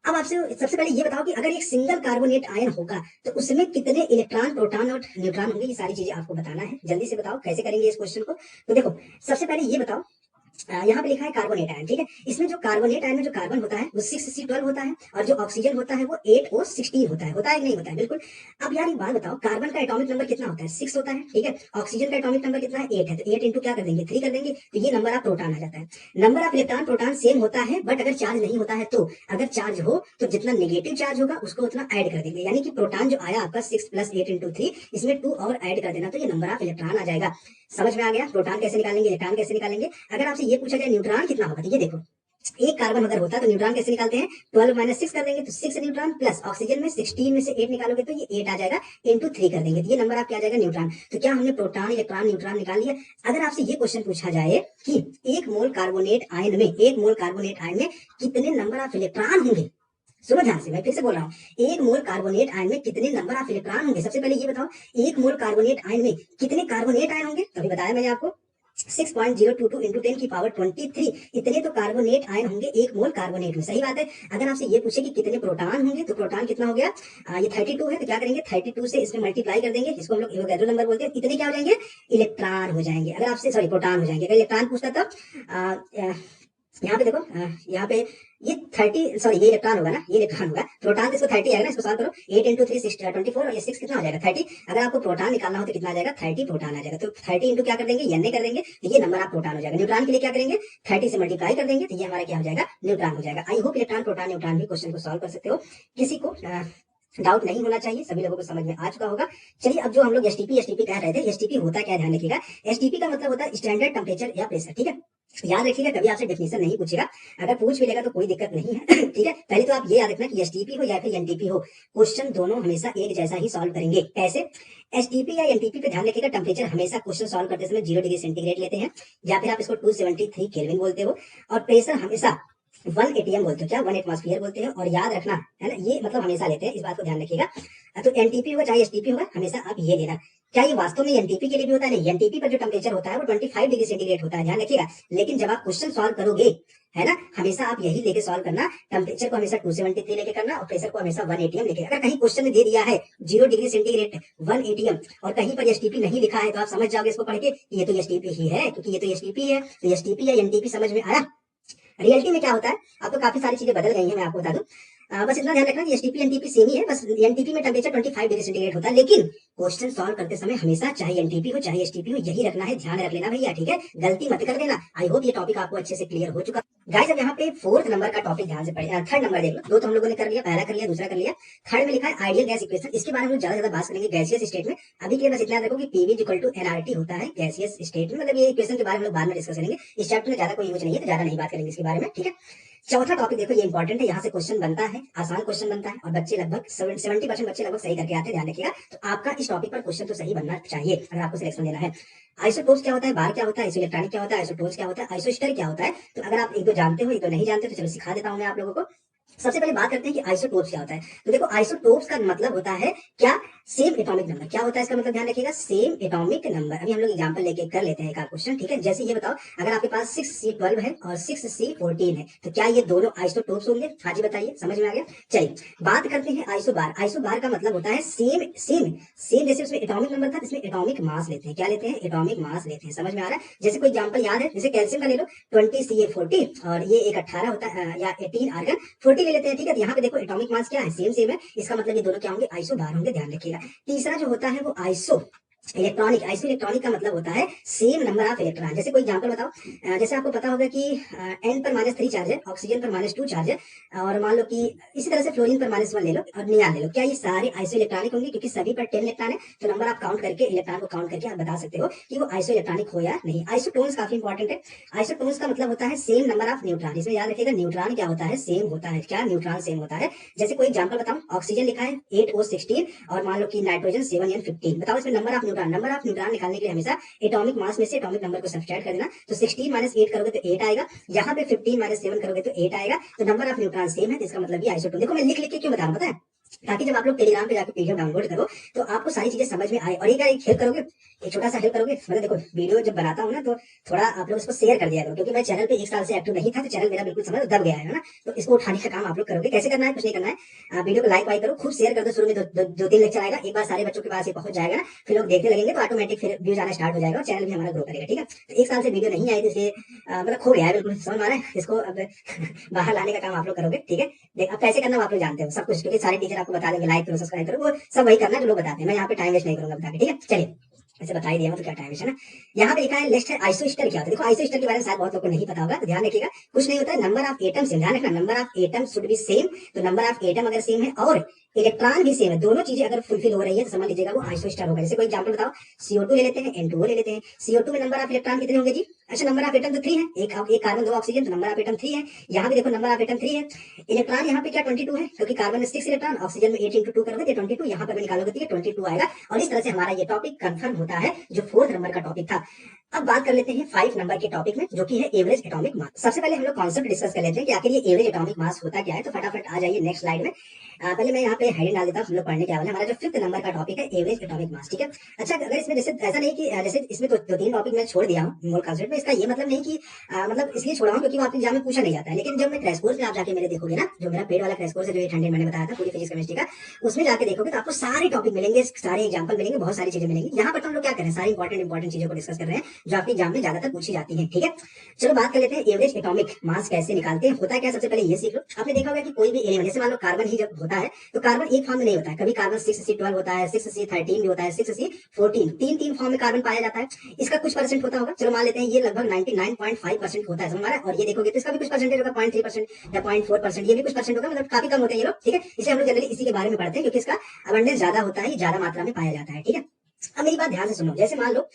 [SPEAKER 1] अब आपसे सबसे पहले ये बताओ कि अगर एक सिंगल कार्बोनेट आयन होगा तो उसमें कितने इलेक्ट्रॉन, प्रोटॉन और न्यूट्रॉन होंगे, ये सारी चीजें आपको बताना है। जल्दी से बताओ कैसे करेंगे इस क्वेश्चन को। तो देखो सबसे पहले ये बताओ, यहाँ पे लिखा है कार्बोनेट आयन, ठीक है। इसमें जो कार्बोनेट आयन में जो कार्बन होता है वो 6C12 होता है और जो ऑक्सीजन होता है वो 8O16 होता है कि नहीं होता है, बिल्कुल। अब यार एक बात बताओ, कार्बन का एटॉमिक नंबर कितना होता है, 6 होता है, ठीक है। ऑक्सीजन का एटॉमिक नंबर कितना है, 8 है, तो 8 इंटू क्या कर देंगे, 3 कर देंगे, तो ये नंबर ऑफ प्रोटॉन आ जाता है। Number of electron, proton same होता है, बट अगर चार्ज नहीं होता है तो, अगर चार्ज हो तो जितना नेगेटिव चार्ज होगा उसको उतना ऐड कर देंगे, यानी कि प्रोटॉन जो आया आपका 6 + 8 इंटू 3, इसमें 2 और ऐड कर देना, तो ये नंबर ऑफ इलेक्ट्रॉन आ जाएगा। समझ में आ गया, प्रोटॉन कैसे निकालेंगे, इलेक्ट्रॉन कैसे निकालेंगे। अगर आपसे ये पूछा जाए न्यूट्रॉन कितना होगा, तो ये देखो एक कार्बन अगर होता तो न्यूट्रॉन कैसे निकालते हैं, 12 - 6 कर देंगे, तो 6 न्यूट्रॉन प्लस ऑक्सीजन में 16 में से 8 निकालोगे तो ये 8 आ जाएगा, इंटू 3 कर देंगे, तो ये नंबर आपका आ जाएगा न्यूट्रॉन। तो क्या हमने प्रोटॉन, इलेक्ट्रॉन, न्यूट्रॉन निकाल लिया। अगर आपसे ये क्वेश्चन पूछा जाए कि 1 मोल कार्बोनेट आयन में कितने नंबर ऑफ इलेक्ट्रॉन होंगे, सुनो ध्यान से, मैं फिर से बोल रहा हूँ, 1 मोल कार्बोनेट आयन में कितने नंबर ऑफ इलेक्ट्रॉन होंगे। सबसे पहले ये बताओ 1 मोल कार्बोनेट आयन में कितने कार्बोनेट आयन होंगे, तभी बताया मैंने आपको। 6.022 इंटू 10 की पावर 23 इतने तो कार्बोनेट आयन होंगे एक मोल कार्बोनेट में। सही बात है। अगर आपसे ये पूछे कि कितने प्रोटॉन होंगे तो प्रोटॉन कितना हो गया, ये 32 है, तो क्या करेंगे 32 से इसमें मल्टीप्लाई कर देंगे, इसको हम लोग एवोगैड्रो नंबर बोलते हैं। इतने क्या हो जाएंगे, इलेक्ट्रॉन हो जाएंगे। अगर आपसे सॉरी प्रोटॉन हो जाएंगे। अगर इलेक्ट्रॉन पूछता तो यहाँ पे देखो, यहाँ पे ये 30 सॉरी ये इलेक्ट्रॉन होगा ना, ये इलेक्ट्रॉन होगा। प्रोटॉन तो इसको 30 आएगा ना, इसको सॉल्व करो। 8 इंटू 3 24 और ये 6 कितना हो जाएगा 30। अगर आपको प्रोटॉन निकालना हो तो कितना आ जाएगा 30 प्रोटॉन आ जाएगा। तो 30 इंटू क्या कर देंगे एन कर देंगे, तो ये नंबर आप प्रोटॉन हो जाएगा। न्यूट्रॉन के लिए क्या करेंगे 30 से मल्टीप्लाई कर देंगे, तो ये हमारा क्या हो जाएगा न्यूट्रॉन हो जाएगा। I hope electron proton neutron भी क्वेश्चन को सॉल्व कर सकते हो, किसी को डाउट नहीं होना चाहिए, सभी लोगों को समझ में आ चुका होगा। चलिए अब जो हम लोग एसटीपी कह रहे थे, एसटीपी होता क्या, ध्यान रखिएगा। एसटीपी का मतलब होता है स्टैंडर्ड टेम्परेचर या प्रेशर, ठीक है। याद रखिएगा, कभी आपसे डेफिनेशन नहीं पूछेगा, अगर पूछ भी लेगा तो कोई दिक्कत नहीं है ठीक है। पहले तो आप ये याद रखना कि एसटीपी हो या फिर एनटीपी हो, क्वेश्चन दोनों हमेशा एक जैसा ही सॉल्व करेंगे। कैसे, एसटीपी या एनटीपी पे ध्यान रखिएगा, टेम्परेचर हमेशा क्वेश्चन सॉल्व करते समय 0 डिग्री सेंटीग्रेड लेते हैं, या फिर आप इसको 273 केल्विन बोलते हो, और प्रेशर हमेशा 1 एटीएम बोलते हो, क्या 1 एटमॉस्फेयर बोलते हैं। और याद रखना है ना, ये मतलब हमेशा लेते हैं, इस बात को ध्यान रखिएगा। तो एनटीपी होगा चाहे एसटीपी होगा, हमेशा आप ये लेना। क्या ये वास्तव में एनटीपी के लिए भी होता है? नहीं, एनटीपी पर जो टेम्परेचर होता है वो 25 डिग्री सेंटीग्रेड होता है, ध्यान रखिएगा। लेकिन जब आप क्वेश्चन सॉल्व करोगे है ना, हमेशा आप यही लेके सॉल्व करना, टेम्परेचर को हमेशा 273 लेके करना और प्रेशर को हमेशा 1 एटीएम लेके। अगर कहीं क्वेश्चन में दे दिया है 0 डिग्री सेंटीग्रेड 1 एटीएम और कहीं पर एसटीपी नहीं लिखा है, तो आप समझ जाओगे इसको पढ़ के ये तो एसटीपी ही है, क्योंकि ये तो एसटीपी है। तो एसटीपी या एनटीपी समझ में आया। रियलिटी में क्या होता है, अब तो काफी सारी चीजें बदल गई हैं, मैं आपको बता दूं। बस इतना ध्यान रखना कि एसटीपी एनटीपी सेम ही है, बस एनटीपी में टेम्परेचर 25 डिग्री सेंटीग्रेड होता है, लेकिन क्वेश्चन सॉल्व करते समय हमेशा चाहे एनटीपी हो चाहे एसटीपी हो यही रखना है, ध्यान रख लेना भैया, ठीक है, गलती मत कर देना। आई होप ये टॉपिक आपको अच्छे से क्लियर हो चुका। गाइस अब यहाँ पे 4th नंबर का टॉपिक ध्यान से पढ़िए, 3rd नंबर देख लो। 2 तो हम लोगों ने कर लिया, पहला कर लिया, दूसरा कर लिया, 3rd में लिखा है आइडियल गैस इक्वेशन। इसके बारे में हम ज्यादा बात करेंगे गैसियस स्टेट में। अभी के लिए बस इतना याद रखो कि पीवी इक्वल टू एनआरटी होता है गैसियस स्टेट में, मतलब ये इक्वेशन के बारे में हम लोग बाद में डिस्कस करेंगे। इस चैप्टर में ज्यादा कोई यूज नहीं है, तो ज्यादा नहीं बात करेंगे इसके बारे में, ठीक है। चौथा टॉपिक देखो, ये इंपॉर्टेंट है, यहाँ से क्वेश्चन बनता है, आसान क्वेश्चन बनता है और बच्चे लगभग 70% बच्चे लगभग सही करके आते हैं, ध्यान रखिएगा। तो आपका इस टॉपिक पर क्वेश्चन तो सही बनना चाहिए अगर आपको सिलेक्शन देना है। आइसोटोप्स क्या होता है, बार क्या होता है, आइसोइलेक्ट्रॉनिक क्या होता है, आइसोटोन्स क्या होता है, आइसोस्टर क्या होता है। तो अगर आप एक दो जानते हो एक दो नहीं जानते तो चलो सिखा देता हूं मैं आप लोगों को। सबसे पहले बात करते हैं कि आइसोटोप्स क्या होता है। तो देखो आइसोटोप्स का मतलब होता है क्या, सेम एटॉमिक नंबर। क्या होता है इसका मतलब, ध्यान रखिएगा, सेम एटॉमिक नंबर। अभी हम लोग एग्जांपल लेके कर लेते हैं एक क्वेश्चन, ठीक है। जैसे ये बताओ, अगर आपके पास 6C12 है और 6C14 है, तो क्या ये दोनों आइसोटोप्स होंगे? हाँ जी बताइए, समझ में आ गया। चलिए बात करते हैं आइसोबार। आइसोबार का मतलब होता है सेम सेम सेम, जैसे उसमें एटॉमिक नंबर था, इसमें एटॉमिक मास लेते हैं। क्या लेते हैं? एटॉमिक मास लेते हैं, समझ में आ रहा है। जैसे कोई एग्जांपल याद है, जैसे कैल्शियम का ले लो 20Ca40 और ये एक 18 होता है या 18 आर्गन 40 ले लेते हैं, ठीक है। तो यहाँ पे देखो एटॉमिक मास क्या है, सेम सेम है, इसका मतलब ये दोनों क्या होंगे, आइसोबार होंगे, ध्यान रखिएगा। तीसरा जो होता है वो आइसो इलेक्ट्रॉनिक। आइसो इलेक्ट्रॉनिक का मतलब होता है सेम नंबर ऑफ इलेक्ट्रॉन। जैसे कोई एग्जांपल बताओ, जैसे आपको पता होगा कि N पर -3 चार्ज है, ऑक्सीजन पर -2 चार्ज है, और मान लो कि इसी तरह से फ्लोरीन पर -1 ले लो और नियान ले लो। क्या ये सारे आइसो इलेक्ट्रॉनिक होंगे? क्योंकि सभी पर 10 इलेक्ट्रॉन है, तो नंबर आप काउंट करके, इलेक्ट्रॉन को काउंट करके आप बता सकते हो कि वो आइसो इलेक्ट्रॉनिक हो या नहीं। आइसोटोन्स काफी इंपॉर्टेंट है। आइसोटोन्स का मतलब होता है सेम नंबर ऑफ न्यूट्रॉन। इसमें याद रखिएगा न्यूट्रॉन क्या होता है, सेम होता है। क्या? न्यूट्रॉन सेम होता है। जैसे कोई एग्जांपल बताऊं, ऑक्सीजन लिखा है 8O16 और मान लो कि नाइट्रोजन 7N15, बताओ इसमें नंबर ऑफ न्यूट्रॉन निकालने के लिए हमेशा एटॉमिक मास में से एटॉमिक नंबर को सब्सट्रैक्ट कर देना। तो 16 - 8 करोगे तो 8 आएगा, यहाँ पे 15 - 7 करोगे तो 8 आएगा। तो नंबर ऑफ न्यूट्रॉन सेम है, तो इसका मतलब ये आइसोटोन। देखो मैं लिख लिख के क्यों बता रहा हूं, पता है, ताकि जब आप लोग टेलीग्राम पे जाकर पीडीएफ डाउनलोड करो तो आपको सारी चीजें समझ में आए। और एक हेल्प करोगे, एक छोटा सा हेल्प करोगे, मतलब देखो वीडियो जब बनाता हूँ ना तो थोड़ा आप लोग इसको शेयर कर दिया करो, क्योंकि मैं चैनल पे 1 साल से एक्टिव नहीं था, तो चैनल मेरा बिल्कुल समझ दब गया है ना। तो इसको उठाने का काम आप लोग करोगे। कैसे करना है, कुछ नहीं करना है, वीडियो को लाइक वाइक करो, खूब शेयर कर दो। शुरू में 2-3 लेक्चर आएगा, एक बार सारे बच्चों के पास ये पहुंच जाएगा ना, फिर लोग देखने लगेंगे तो ऑटोमेटिक फिर व्यूज आना स्टार्ट हो जाएगा और चैनल भी हमारा ग्रो करेगा, ठीक है। तो 1 साल से वीडियो नहीं आई, तो इसे मतलब खो गया है बिल्कुल, समझ में आ रहा है। इसको अब बाहर लाने का काम आप लोग करोगे, ठीक है। देख अब कैसे करना आप लोग जानते हो सब कुछ, क्योंकि सारे टीचर आपको बता देंगे, लाइक करो सब्सक्राइब करो, वो सब वही करना जो लोग बताते हैं। मैं यहाँ पे टाइम वेस्ट नहीं करूंगा बता के, ठीक है। चलिए ऐसे बता ही दिया तो क्या टाइम वेस्ट है ना। यहाँ पे लिखा है नेक्स्ट है आइसोस्टर। क्या होता है? देखो आइसोस्टर के बारे में शायद बहुत लोगों को नहीं पता होगा, तो ध्यान रखिएगा, कुछ नहीं होता है, नंबर ऑफ एटम से, ध्यान रखना number of atom should be same. तो नंबर ऑफ एटम अगर सेम है और इलेक्ट्रॉन भी सेम है, दोनों चीजें अगर फुलफिल हो रही है तो समझ लीजिएगा वो आइसोस्टर होगा। जैसे कोई एग्जांपल बताओ, CO2 ले लेते हैं, N2O ले लेते हैं। CO2 में नंबर ऑफ इलेक्ट्रॉन कितने होंगे जी? अच्छा नंबर ऑफ एटम तो 3 है, एक कार्बन 2 ऑक्सीजन, तो नंबर ऑफ एटम 3 है। यहाँ पे देखो नंबर ऑफ एटम 3 है। इलेक्ट्रॉन यहाँ पे क्या 22 है, क्योंकि कार्बन में 6 इलेक्ट्रॉन, ऑक्सीजन में 8 × 2 करोगे तो 22, यहाँ पर भी निकालोगे तो 22 आएगा। और इस तरह से हमारा ये टॉपिक कंफर्म होता है, जो 4th नंबर का टॉपिक था। अब बात कर लेते हैं 5 नंबर के टॉपिक में, जो कि है एवरेज एटॉमिक मास। सबसे पहले हम लोग कॉन्सेप्ट डिस्कस कर लेते हैं कि आखिर ये एवरेज एटॉमिक मास होता क्या है। तो फटाफट आ जाइए नेक्स्ट स्लाइड में। पहले मैं यहाँ पे हेडिंग डाल देता हूँ, हम लोग पढ़ने क्या वाले हैं। हमारा जो 5th नंबर का टॉपिक है एवरेज एटॉमिक मास, ठीक है। अच्छा, अगर इसमें जैसे ऐसा नहीं कि जैसे इसमें दो तीन टॉपिक मैं छोड़ दिया हूँ मोल कॉन्सेप्ट में, इसका ये मतलब नहीं कि मतलब इसलिए छोड़ा हूँ क्योंकि वो आपके एग्जाम में पूछा नहीं जाता है। लेकिन जब मैं क्रैश कोर्स में आप जाके मेरे देखोगे ना, जो मेरा पेड वाला क्रैश कोर्स है, जो 800 मैंने बताया था पूरी फिजिक्स केमिस्ट्री का, उसमें जाके देखोगे तो आपको सारे टॉपिक मिलेंगे, सारे एग्जाम्पल मिलेंगे, बहुत सारी चीजें मिलेंगी। यहाँ पर तो हम लोग क्या कर रहे हैं, सारी इंपॉर्टेंट चीजों को डिस्कस कर रहे हैं जो आपके एग्जाम में ज्यादातर पूछी जाती है, ठीक है। चलो बात कर लेते हैं एवरेज एटॉमिक मास कैसे निकालते हैं। होता है क्या, सबसे पहले ये सीख लो। आपने देखा होगा कि कोई भी एलिमेंट, जैसे मान लो कार्बन ही जब होता है तो कार्बन एक फॉर्म में नहीं होता है। कभी कार्बन 6C12 होता है, 6C13 भी होता है, 6C14, तीन फॉर्म में कार्बन पाया जाता है। इसका कुछ परसेंट होता होगा, चलो मान लेते हैं ये लगभग 99.5% होता है हमारा। और ये देखोगे तो इसका भी कुछ परसेंटेज होगा, 0.3% या 0.4%, ये भी कुछ परसेंट होगा, मतलब काफी कम होते हैं ये लोग, ठीक है। इसलिए हम लोग जनरली इसी के बारे में पढ़ते हैं क्योंकि इसका अबंडेंस ज्यादा होता है, ज्यादा मात्रा में पाया जाता है, ठीक है। अब मेरी बात ध्यान से सुनो, जैसे मान लो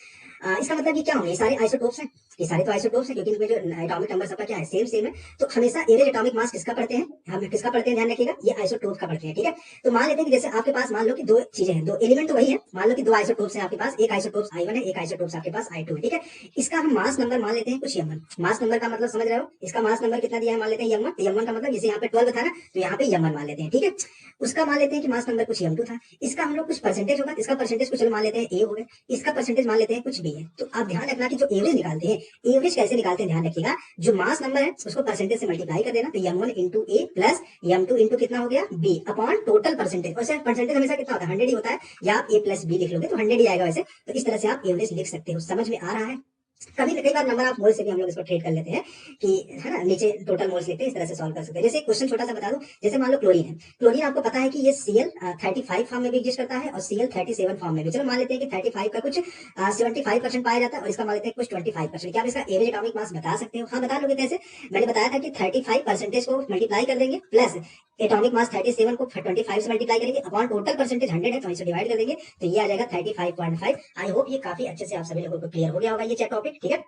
[SPEAKER 1] इसका मतलब ये क्या होंगे, ये सारे आइसोटोप्स हैं, ये सारे तो आइसोटोप्स हैं क्योंकि इनमें जो एटॉमिक नंबर सबका क्या है, सेम है। तो हमेशा एवरेज एटॉमिक मास किसका पढ़ते हैं, हम किसका पढ़ते हैं, ध्यान रखिएगा, ये आइसोटोप का पढ़ते हैं, ठीक है। तो मान लेते हैं कि जैसे आपके पास मान लो कि दो चीजें हैं, दो एलिमेंट तो वही है, मान लो कि दो आइसोटोप्स हैं आपके पास, एक आइसोटोप्स I1 है, एक आइसोटोप्स आपके पास I2 है, ठीक है। इसका हम मास नंबर मान लेते हैं कुछ M1। मास नंबर का मतलब समझ रहे हो, इसका मास नंबर कितना दिया है, मान लेते हैं M1। M1 का मतलब जैसे यहाँ पे 12 था ना, तो यहाँ पे M1 मान लेते हैं, ठीक है। उसका मान लेते हैं कि मास नंबर कुछ M2 था, इसका हम लोग कुछ परसेंटेज होगा, इसका परसेंटेज कुछ मान लेते हैं A हो गए, इसका परसेंटेज मान लेते हैं कुछ B है। तो आप ध्यान रखना कि जो एवरेज निकालते हैं, एवरेज कैसे निकालते हैं, ध्यान रखिएगा। जो मास नंबर है उसको परसेंटेज से मल्टीप्लाई कर देना, तो M1 into A plus M2 into कितना हो गया B अपॉन टोटल परसेंटेज। और सर परसेंटेज हमेशा कितना होता है, 100 ही होता है, या आप A प्लस B लिख लोगे तो 100 ही आएगा वैसे। तो इस तरह से आप एवरेज लिख सकते हो, समझ में आ रहा है। कई बार नंबर ऑफ मोल से भी हम लोग इसको ट्रेड कर लेते हैं कि है ना, नीचे टोटल मोल्स लिखते हैं, इस तरह से सॉल्व कर सकते हैं। जैसे क्वेश्चन छोटा सा बता दूं, जैसे मान लो क्लोरीन है, क्लोरीन आपको पता है कि ये Cl35 फॉर्म में भी एग्जिस्ट करता है और Cl37 फॉर्म में भी। चलो मान लेते हैं कि 35 का कुछ 75% पाया जाता है और इसका मान लेते हैं कुछ 25%। क्या आप इसका एवरेज एटॉमिक मास बता सकते हो? हाँ, बता लोगे कैसे? मैंने बताया था कि 35% को मल्टीप्लाई कर देंगे प्लस एटॉमिक मास 37 को 25 से मल्टीप्लाई करेंगे अपॉन टोटल परसेंटेज 100 है तो इसे डिवाइड कर देंगे, तो ये आ जाएगा 35.5। आई होप ये काफी अच्छे से आप सभी लोगों को क्लियर हो गया होगा ये चैट टॉपिक, ठीक है।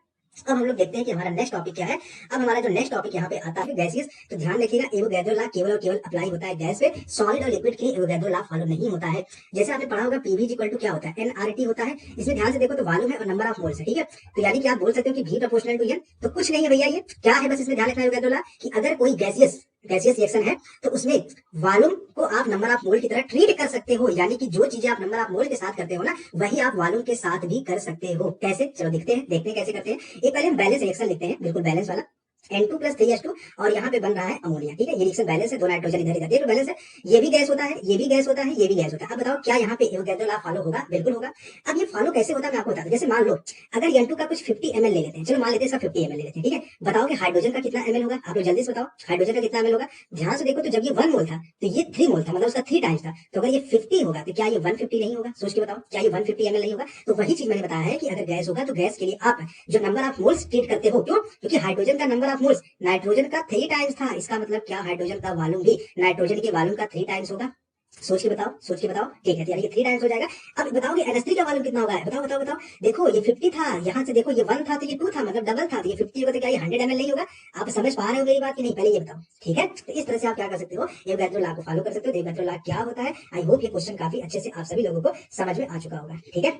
[SPEAKER 1] अब हम लोग देखते हैं कि हमारा नेक्स्ट टॉपिक क्या है। अब हमारा जो नेक्स्ट टॉपिक यहाँ पे आता है गैसियस। तो ध्यान रखिएगा, एवोगैड्रो लॉ केवल और केवल अप्लाई होता है गैस पे, सॉलिड और लिक्विड के लिए एवोगैड्रो लॉ फॉलो नहीं होता है। जैसे आपने पढ़ा होगा पीवी इक्वल टू क्या होता है, एनआरटी होता है। इसमें ध्यान से देखो तो वॉल्यूम है और नंबर ऑफ मोल्स है, ठीक है। तो यानी कि आप बोल सकते हो कि V प्रोपोर्शनल टू एन। तो कुछ नहीं है भैया, ये क्या है, बस इसमें ध्यान रखना है एवोगैड्रो लॉ कि अगर कोई गैसियस रिएक्शन है तो उसमें वॉल्यूम को आप नंबर ऑफ मोल की तरह ट्रीट कर सकते हो। यानी कि जो चीजें आप नंबर ऑफ मोल के साथ करते हो ना, वही आप वॉल्यूम के साथ भी कर सकते हो। कैसे, चलो देखते हैं कैसे करते हैं। एक पहले हम बैलेंस रिएक्शन लिखते हैं, बिल्कुल बैलेंस वाला, N2 प्लस 3H2 और यहाँ पे बन रहा है अमोनिया, ठीक है। ये रिएक्शन बैलेंस है, दो नाइट्रोजन इधर इधर, ये तो बैलेंस है। ये भी गैस होता है, ये भी गैस होता है, ये भी गैस होता है। अब बताओ क्या यहाँ पे एवोगैड्रो लॉ फॉलो होगा? बिल्कुल होगा। अब ये फॉलो कैसे होता है मैं आपको बता दूं। जैसे मान लो अगर N2 का कुछ 50 ml ले लेते हैं, चलो मान लेते हैं इसका 50 ml ले लेते हैं, ठीक है। बताओ कि हाइड्रोजन का कितना ml होगा, आप लोग जल्दी से बताओ हाइड्रोजन का कितना ml होगा। ध्यान से देखो, तो जब ये 1 मोल था तो ये 3 मोल था, मतलब उसका 3 टाइम्स था। तो अगर ये 50 होगा तो क्या ये 150 नहीं होगा? सोच के बताओ, क्या ये 150 ml नहीं होगा? तो वही चीज मैंने बताया है कि अगर गैस होगा तो गैस के लिए आप जो नंबर ऑफ मोल्स ट्रीट करते हो, क्यों? क्योंकि हाइड्रोजन का नंबर ऑफ मोल्स नाइट्रोजन का 3 टाइम्स था। इसका मतलब क्या, हाइड्रोजन का वॉल्यूम भी नाइट्रोजन के वॉल्यूम का 3 टाइम्स होगा। सोच के बताओ, ठीक है, यानी ये 3 टाइम्स हो जाएगा। अब बताओगे NH3 का वॉल्यूम कितना होगा? बताओ। देखो ये 50 था, यहाँ से देखो ये 1 था तो ये 2 था, मतलब डबल था, तो ये 50 होगा तो क्या ये 100 ml नहीं होगा? आप समझ पा रहे हो मेरी बात कि नहीं? पहले ये बताओ, ठीक है। तो इस तरह से आप क्या कर सकते हो, एवोगैड्रो लॉ को फॉलो कर सकते हो। एवोगैड्रो लॉ क्या होता है, आई होप ये क्वेश्चन काफी अच्छे से आप सभी लोगों को समझ में आ चुका होगा, ठीक है।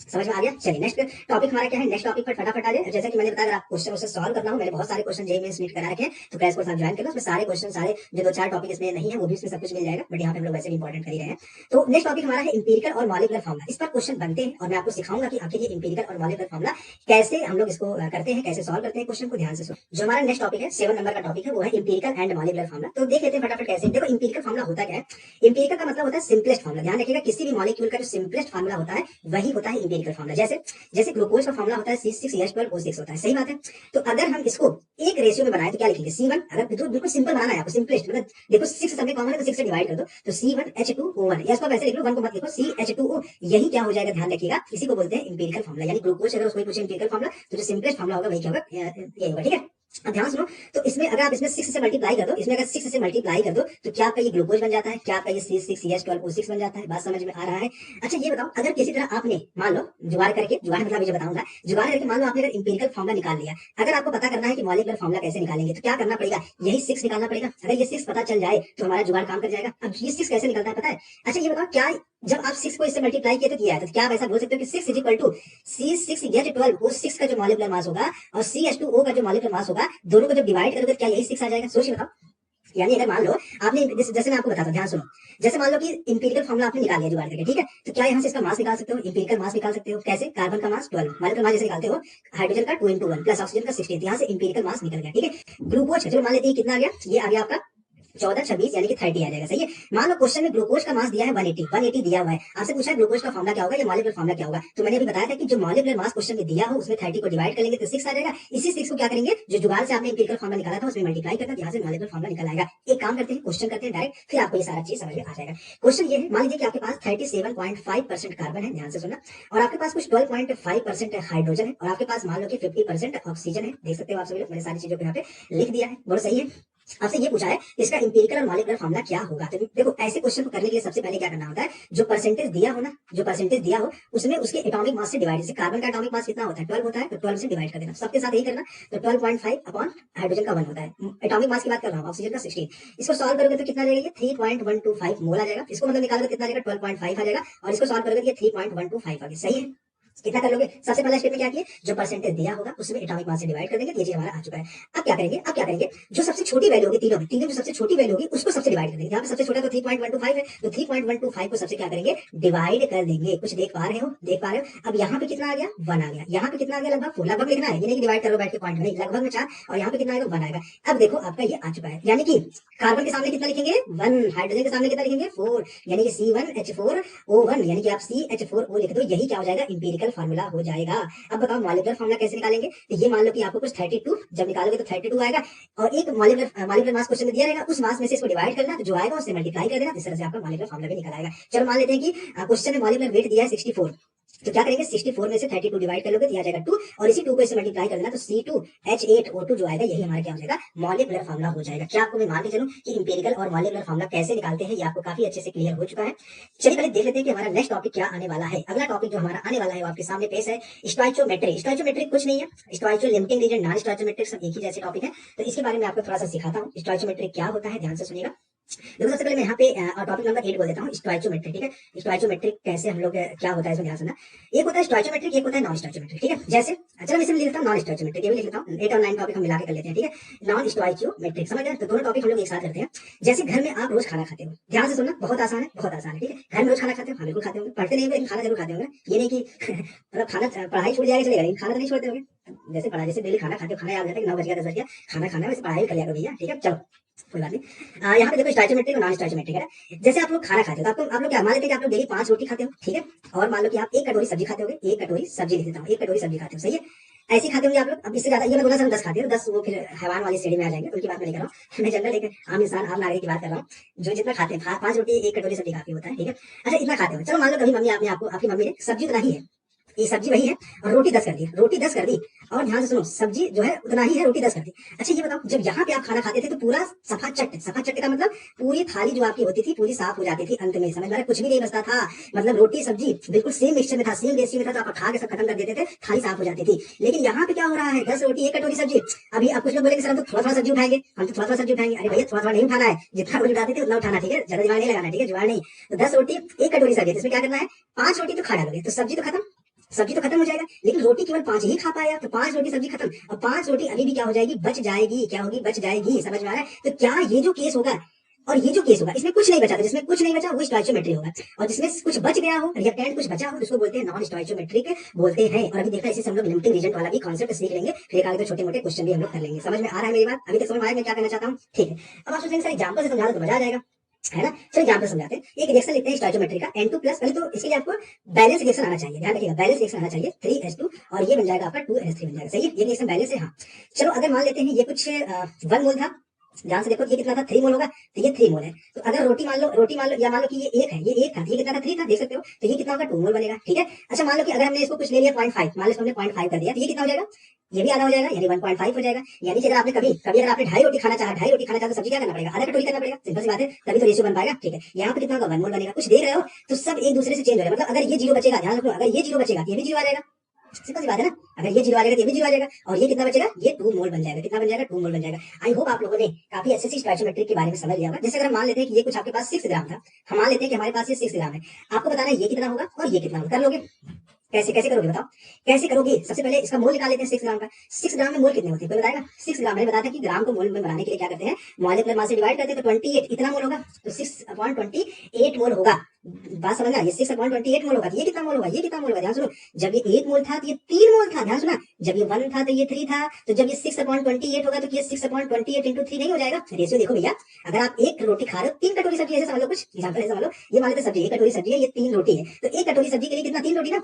[SPEAKER 1] समझ में आ गया? चलिए नेक्स्ट टॉपिक हमारा क्या है, नेक्स्ट टॉपिक पर फटाफट आ जाए। जैसा कि मैंने बताया, अगर आप क्वेश्चन उससे सॉल्व करना हो, मैंने बहुत सारे क्वेश्चन जेईई में सबमिट करा रखे हैं, तो क्रैश कोर्स आप ज्वाइन कर लो, उसमें सारे क्वेश्चन, सारे जो 2-4 टॉपिक इसमें नहीं है वो भी इसमें सब कुछ मिल जाएगा, बट यहाँ पे हम लोग वैसे भी इंपॉर्टेंट कर ही रहे हैं। तो नेक्स्ट टॉपिक हमारा है इंपीरिकल और मॉलिक्यूलर फार्मूला। इस पर क्वेश्चन बनते हैं और मैं आपको सिखाऊंगा कि आखिर ये इंपीरिकल और मॉलिक्यूलर फार्मूला कैसे हम लोग इसको करते हैं, कैसे सॉल्व करते हैं क्वेश्चन को। ध्यान से सुनो, जो हमारा नेक्स्ट टॉपिक है 7 नंबर का टॉपिक है, वो है इंपीरिकल एंड मॉलिक्यूलर फार्मूला। तो देख लेते हैं फटाफट कैसे। देखो इंपीरिकल फार्मूला होता क्या है, इंपीरिकल का मतलब होता है सिंपलेस्ट फार्मूला। ध्यान रखिएगा, किसी भी मॉलिक्यूल का जो सिंपलेस्ट फार्मूला होता है वही होता है इंपीरिकल फार्मूला। जैसे ग्लूकोज का फार्मूला होता है C6H12O6 होता है, सही बात है। तो अगर हम इसको एक रेशियो में बनाए तो क्या लिखेंगे, C1। अगर बिल्कुल सिंपल बनाना है आपको, सिंपलेस्ट, मतलब देखो 6 सब में कॉमन है तो 6 से डिवाइड कर दो, तो C1H2O1, या इसको आप ऐसे लिख लो, 1 को मत लिखो, CH2O। यही क्या हो जाएगा, ध्यान रखिएगा, इसी को बोलते हैं इंपीरिकल फार्मूला। यानी ग्लूकोज अगर उसको पूछे इंपीरिकल फार्मूला तो जो सिंपलेस्ट फार्मूला होगा वही क्या होगा, ये होगा, ठीक है। अब ध्यान सुनो, तो इसमें अगर आप इसमें 6 से मल्टीप्लाई कर दो, इसमें अगर 6 से मल्टीप्लाई कर दो तो क्या आपका ये ग्लूकोज बन जाता है, क्या आपका ये C6H12O6 बन जाता है। बात समझ में आ रहा है? अच्छा ये बताओ, अगर किसी तरह आपने मान लो जुगाड़ मतलब अभी जो बताऊंगा, जुगाड़ करके मान लो आपने अगर इंपीरिकल फार्मूला निकाल लिया, अगर आपको पता करना है कि मॉलिक्यूलर फार्मूला कैसे निकालेंगे तो क्या करना पड़ेगा, यही 6 निकालना पड़ेगा। अगर ये 6 पता चल जाए तो हमारा जुगाड़ काम कर जाएगा। अब ये 6 कैसे निकलता है पता है? अच्छा ये बताओ, क्या जब आप 6 को इससे मल्टीप्लाई किया तो किया है, तो क्या आप ऐसा बोल सकते हो कि 6 इज इक्वल टू C6H12, उस 6 का जो मॉलिक्यूलर मास होगा और CH2O का जो मॉलिक्यूलर मास होगा, दोनों को जब डिवाइड करोगे तो क्या यही 6 आ जाएगा? सोच के बताओ। यानी अगर मान लो आपने, जैसे मैं आपको बताता हूँ, ध्यान सुनो। जैसे मान लो कि इंपीरिकल फॉर्मूला आपने निकाल लिया जुगाड़ करके, ठीक है, तो क्या यहाँ से इसका मास निकाल सकते हो? इंपीरिकल मास निकाल सकते हो। कैसे? कार्बन का मास 12, मॉलिक्यूलर मास जैसे निकालते हो हाइड्रोजन का 2 into 1 प्लस ऑक्सीजन का 16, यहाँ से इंपीरिकल मास निकल गया, ठीक है। ग्लूकोज चलो मान लेते हैं कितना आ गया, ये आ गया आपका 14, 26 यानी कि 30 आ जाएगा, सही है। मान लो क्वेश्चन में ग्लूकोज का मास दिया है 180 दिया हुआ है, आपसे पूछा है ग्लूकोज का फॉर्मूला क्या होगा या मॉलिक्यूलर फॉर्मूला क्या होगा, तो मैंने अभी बताया था कि जो मॉलिक्यूलर मास क्वेश्चन में दिया हो उसमें 30 को डिवाइड करेंगे तो 6 आ जाएगा। इसी 6 को क्या करेंगे, जो जुगाड़ से आपने इंपीरिकल फॉर्मूला निकाला था उसमें मल्टीप्लाई करना, यहाँ से मॉलिक्यूलर फॉर्मूला निकल आएगा। एक काम करते हैं, क्वेश्चन करते हैं डायरेक्ट, फिर आपको ये सारा चीज समझ में आ जाएगा। क्वेश्चन ये है, मान लीजिए कि आपके पास 37.5% कार्बन है, ध्यान से सुनना, और आपके पास कुछ 12.5% हाइड्रोजन है, और आपके पास मान लो कि 50% ऑक्सीजन है। देख सकते हो आप सभी लोग, मैंने सारी चीजों को यहाँ पे लिख दिया है, बोलो सही है। आपसे ये पूछा है इसका इंपीरिकल और मॉलिक्यूलर फॉर्मूला क्या होगा, तो देखो ऐसे क्वेश्चन को करने के लिए सबसे पहले क्या करना होता है, जो परसेंटेज दिया हो ना, जो परसेंटेज दिया हो उसमें उसके एटॉमिक मास से डिवाइड, जैसे कार्बन का एटॉमिक मास कितना होता है 12 होता है, तो 12 से डिवाइड कर देना, सबके साथ यही करना। तो 12.5 अपॉन हाइड्रोजन का 1 होता है, एटॉमिक मास की बात कर रहा हूँ, ऑक्सीजन का 16, इसको सॉल्व करोगे तो कितना आ जाएगा, 3.125 मोल आ जाएगा। इसको मतलब निकालोगे कितना आ जाएगा, 12.5 आ जाएगा, और इसको सॉल्व करोगे तो 3.125 आ गया, सही है। कितना कर लोगे, सबसे पहला स्टेप में क्या किए, जो परसेंटेज दिया होगा उसमें एटॉमिक मास से डिवाइड कर देंगे, तो ये चीज हमारा आ चुका है। अब क्या करेंगे, जो सबसे छोटी वैल्यू होगी तीनों जो सबसे छोटी वैल्यू होगी उसको सबसे डिवाइड कर देंगे। यहाँ पे सबसे छोटा तो 3.125 है, तो 3.125 को सबसे क्या करेंगे, डिवाइड कर देंगे। कुछ देख पा रहे हो? अब यहाँ पे कितना आ गया, 1 आ गया, यहाँ पे कितना आ गया, लगभग 4, लगभग लिखना है, ये नहीं डिवाइड करो बैठ के पॉइंट नहीं, लगभग में 4, और यहाँ पे कितना आएगा, 1 आएगा। अब देखो आपका ये आ चुका है, यानी कि कार्बन के सामने कितना लिखेंगे, 1, हाइड्रोजन के सामने कितना लिखेंगे, 4, यानी कि C1H4O1, यानी कि आप CH4O लिख दो, यही क्या हो जाएगा, इंपीरिकल फार्मूला हो जाएगा। अब बताओ मॉलिक्यूलर फार्मूला कैसे निकालेंगे, तो ये मान लो कि आपको कुछ 32, जब निकालोगे तो 32 आएगा, और एक मॉलिक्यूलर मास क्वेश्चन में दिया रहेगा, उस मास में से इसको डिवाइड करना, तो जो आएगा उससे मल्टीप्लाई कर देना, इस तरह से आपका मॉलिक्यूलर फार्मूला भी निकल आएगा। चलो मान लेते हैं कि क्वेश्चन में मॉलिक्यूलर वेट दिया है 64, तो क्या करेंगे, 64 में से 32 डिवाइड कर लोगे तो आ जाएगा 2, और इसी 2 को इससे मल्टीप्लाई कर देना, तो C2H8O2 जो आएगा यही हमारा क्या हो जाएगा, मॉलिक्यूलर फार्मूला हो जाएगा। क्या आपको मैं मान के चलूं कि इंपीरिकल और मॉलिक्यूलर फार्मूला कैसे निकालते हैं, ये आपको काफी अच्छे से क्लियर हो चुका है। चलिए पहले देख लेते हैं कि हमारा नेक्स्ट टॉपिक क्या आने वाला है। अगला टॉपिक जो हमारा आने वाला है वो आपके सामने पेश है, स्टोइचोमेट्री। स्टोइचोमेट्री कुछ नहीं है, स्टोइचो लिमिटिंग रीजन, नॉन स्टोइचोमेट्रिक सब एक ही जैसे टॉपिक है, तो इसके बारे में आपको थोड़ा सा सिखाता हूँ। स्टोइचोमेट्री क्या होता है, ध्यान से सुनिएगा। देखो सबसे पहले मैं यहाँ पे टॉपिक नंबर 8 बोल देता हूँ, स्टोइचोमेट्रिक, ठीक है। स्टोइचोमेट्रिक कैसे हम लोग क्या होता है इसमें ध्यान सुनना। एक होता है स्टोइचोमेट्रिक, एक होता है नॉन स्टोइचोमेट्रिक, ठीक है। जैसे चलो मैं इसमें लिख लेता हूँ नॉन स्टोइचोमेट्रिक, ये भी लिख लेता हूँ, 8 और 9 टॉपिक हम मिला के कर लेते हैं, ठीक है। नॉन स्टोइचोमेट्रिक, समझ गए, तो दोनों टॉपिक हम लोग एक साथ करते हैं। जैसे घर में आप रोज खाना खाते हो, ध्यान से सुनना, बहुत आसान है, बहुत आसान है, ठीक है। घर में रोज खाना खाते हो, हाँ बिल्कुल खाते होंगे, पढ़ते नहीं, लेकिन खाना जरूर खाते होंगे, ये नहीं कि मतलब खाना पढ़ाई छूट जाएगा चलेगा, लेकिन खाना तो नहीं छोड़ते होंगे। जैसे पढ़ा, जैसे डेली खाना खाते हो, खाना याद रहता है कि 9 बज गया 10 बज गया खाना खाना है, वैसे पढ़ाई भी कर लिया करो भैया, ठीक है। चलो कोई बात नहीं। यहाँ पे देखो स्टोइचोमेट्रिक और नॉन स्टोइचोमेट्रिक है। जैसे आप लोग खाना खाते हो तो आप लोग क्या मान लेते हैं कि आप लोग डेली 5 रोटी खाते हो, ठीक है, और मान लो कि आप 1 कटोरी सब्जी खाते होगे, 1 कटोरी सब्जी लिख देता हूँ, 1 कटोरी सब्जी खाते हो, सही है। ऐसे ही खाते होंगे आप लोग। अब इससे ज्यादा ये मैं बोला सर 10 खाते हो, 10 वो फिर हैवान वाली श्रेणी में आ जाएंगे, उनकी बात मैं नहीं कर रहा हूँ, मैं जनरल एक आम इंसान, आम नागरिक की बात कर रहा हूँ, जो जितना खाते हैं, 5 रोटी 1 कटोरी सब्जी काफी होता है, ठीक है। अच्छा इतना खाते हो, चलो मान लो कभी मम्मी आपने आपको, आपकी मम्मी ने सब्जी उतना ही है, ये सब्जी वही है, और रोटी 10 कर दी, रोटी 10 कर दी, और ध्यान से सुनो, सब्जी जो है उतना ही है, रोटी 10 कर दी। अच्छा ये बताओ, जब यहाँ पे आप खाना खाते थे तो पूरा सफा चट का मतलब पूरी थाली जो आपकी होती थी पूरी साफ हो जाती थी, अंत में समझ में कुछ भी नहीं बचता था, मतलब रोटी सब्जी बिल्कुल सेम मिक्सचर में था, सेम रेसिपी में था, तो आप खा के सब खत्म कर देते थे, थाली साफ हो जाती थी। लेकिन यहाँ पे क्या हो रहा है, 10 रोटी 1 कटोरी सब्जी। अभी आप कुछ लोग बोलेंगे सर हम तो थोड़ा थोड़ा सब्जी उठाएंगे, हम तो थोड़ा थोड़ा सब्जी उठाएंगे, अरे भैया थोड़ा थोड़ा नहीं उठाना है, जितना रोज उठाते थे उतना उठाना, ठीक है, ज्यादा जुगाड़ नहीं लगाना, ठीक है, जुगाड़ नहीं। तो 10 रोटी 1 कटोरी सब्जी, इसमें क्या करना है, 5 रोटी तो खा डालोगे तो सब्जी तो खत्म हो जाएगा, लेकिन रोटी केवल 5 ही खा पाया, तो 5 रोटी सब्जी खत्म, और 5 रोटी अभी भी क्या हो जाएगी, बच जाएगी, क्या होगी, बच जाएगी, समझ में आ रहा है। तो क्या ये जो केस होगा और ये जो केस होगा, इसमें कुछ नहीं बचा, तो जिसमें कुछ नहीं बचा वो स्टोइचोमेट्री होगा, और जिसमें कुछ बच गया हो, रिएक्टेंट कुछ बचा हो, उसको बोलते हैं नॉन स्टोइचोमेट्रिक बोलते हैं। और अभी देखा इसी से हम लोग लिमिटिंग रीजन वाला भी कॉन्सेप्ट सीख लेंगे, फिर आगे तो छोटे मोटे क्वेश्चन भी हम लोग कर लेंगे। समझ में आ रहा है मेरी बात, अभी तक समझ में आया मैं क्या कहना चाहता हूँ, ठीक है। अब आप सोचेंगे सर एग्जाम्पल से समझा दो तो मजा आ जाएगा, है ना। चलो एग्जाम्पल समझाते हैं। एक रिएक्शन लेते हैं स्टोइचोमेट्री का N2 प्लस, पहले तो इसके लिए आपको बैलेंस रिएक्शन आना चाहिए, ध्यान रखिएगा, बैलेंस रिएक्शन आना चाहिए, 3H2 और ये बन जाएगा आपका 2H3 बन जाएगा, सही है, ये रिएक्शन बैलेंस है। हाँ चलो अगर मान लेते हैं ये कुछ 1 मोल था, ध्यान से देखो ये कितना था, 3 मोल होगा, तो ये 3 मोल है। तो अगर रोटी मान लो या मान लो कि ये 1 है, ये 1 था, ये कितना था, 3 था, देख सकते हो, तो ये कितना होगा, 2 मोल बनेगा, ठीक है। अच्छा मान लो कि अगर हमने इसको कुछ ले लिया 0.5, मान लो हमने 0.5 कर दिया, तो ये कितना हो जाएगा, ये भी आधा हो जाएगा, यानी 1.5 हो जाएगा। यानी कि अगर आपने कभी अगर आपने 2.5 रोटी खाना चाहा तो सब्जी क्या करना पड़ेगा, आधा कटोरी करना पड़ेगा, सिंपल सी बात है, तभी तो रेशियो बन पाएगा, ठीक है। यहाँ पे कितना होगा, 1 मोल बनेगा। कुछ देख रहे हो, तो सब एक दूसरे से चेंज हो रहा है, मतलब अगर ये 0 बचेगा, ध्यान रखो, अगर ये 0 बचेगा ये भी 0 आ जाएगा, सिंपल सी बात है ना। अगर ये जीरो आ जाएगा तो ये भी जीरो आ जाएगा, और ये कितना बचेगा, ये 2 मोल बन जाएगा। कितना बन जाएगा, 2 मोल बन जाएगा। आई होप आप लोगों ने काफी अच्छे से स्टोइकोमेट्री के बारे में समझ लिया होगा। जैसे अगर हम मान लेते हैं कि ये कुछ आपके पास 6 ग्राम था, हम मान लेते हैं कि हमारे पास ये 6 ग्राम है, आपको बताना है ये कितना होगा और ये कितना होगा। कर लोगे? कैसे कैसे करोगे बताओ, कैसे करोगे? सबसे पहले इसका मोल निकाल लेते हैं 6 ग्राम का। 6 ग्राम में मोल कितने होते हैं कोई बताएगा? 6 ग्राम, मैंने बताया था कि ग्राम को मोल में बनाने के लिए क्या करते हैं, मॉलिक्यूलर मास से डिवाइड करते हैं, तो 28 इतना मोल होगा, तो 6/28 मोल होगा। बात समझना, ये 6/28 मोल होगा। ये कितना मोल होगा, ये कितना मोल होगा, ध्यान सुनो। जब ये 1 मोल था तो ये 3 मोल था, ध्यान सुना। जब ये 1 था तो ये 3 था, तो जब ये 6/28 होगा तो ये 6/28 इंटू 3 नहीं हो जाएगा। रेशियो देखो भैया, अगर आप एक रोटी खा रहे हो, 3 कटोरी सब्जी, ऐसे समझ लो, कुछ एग्जांपल ऐसे समझ लो, ये मान लेते सब्जी 1 कटोरी सब्जी है, ये 3 रोटी है, तो 1 कटोरी सब्जी के लिए कितना, 3 रोटी ना,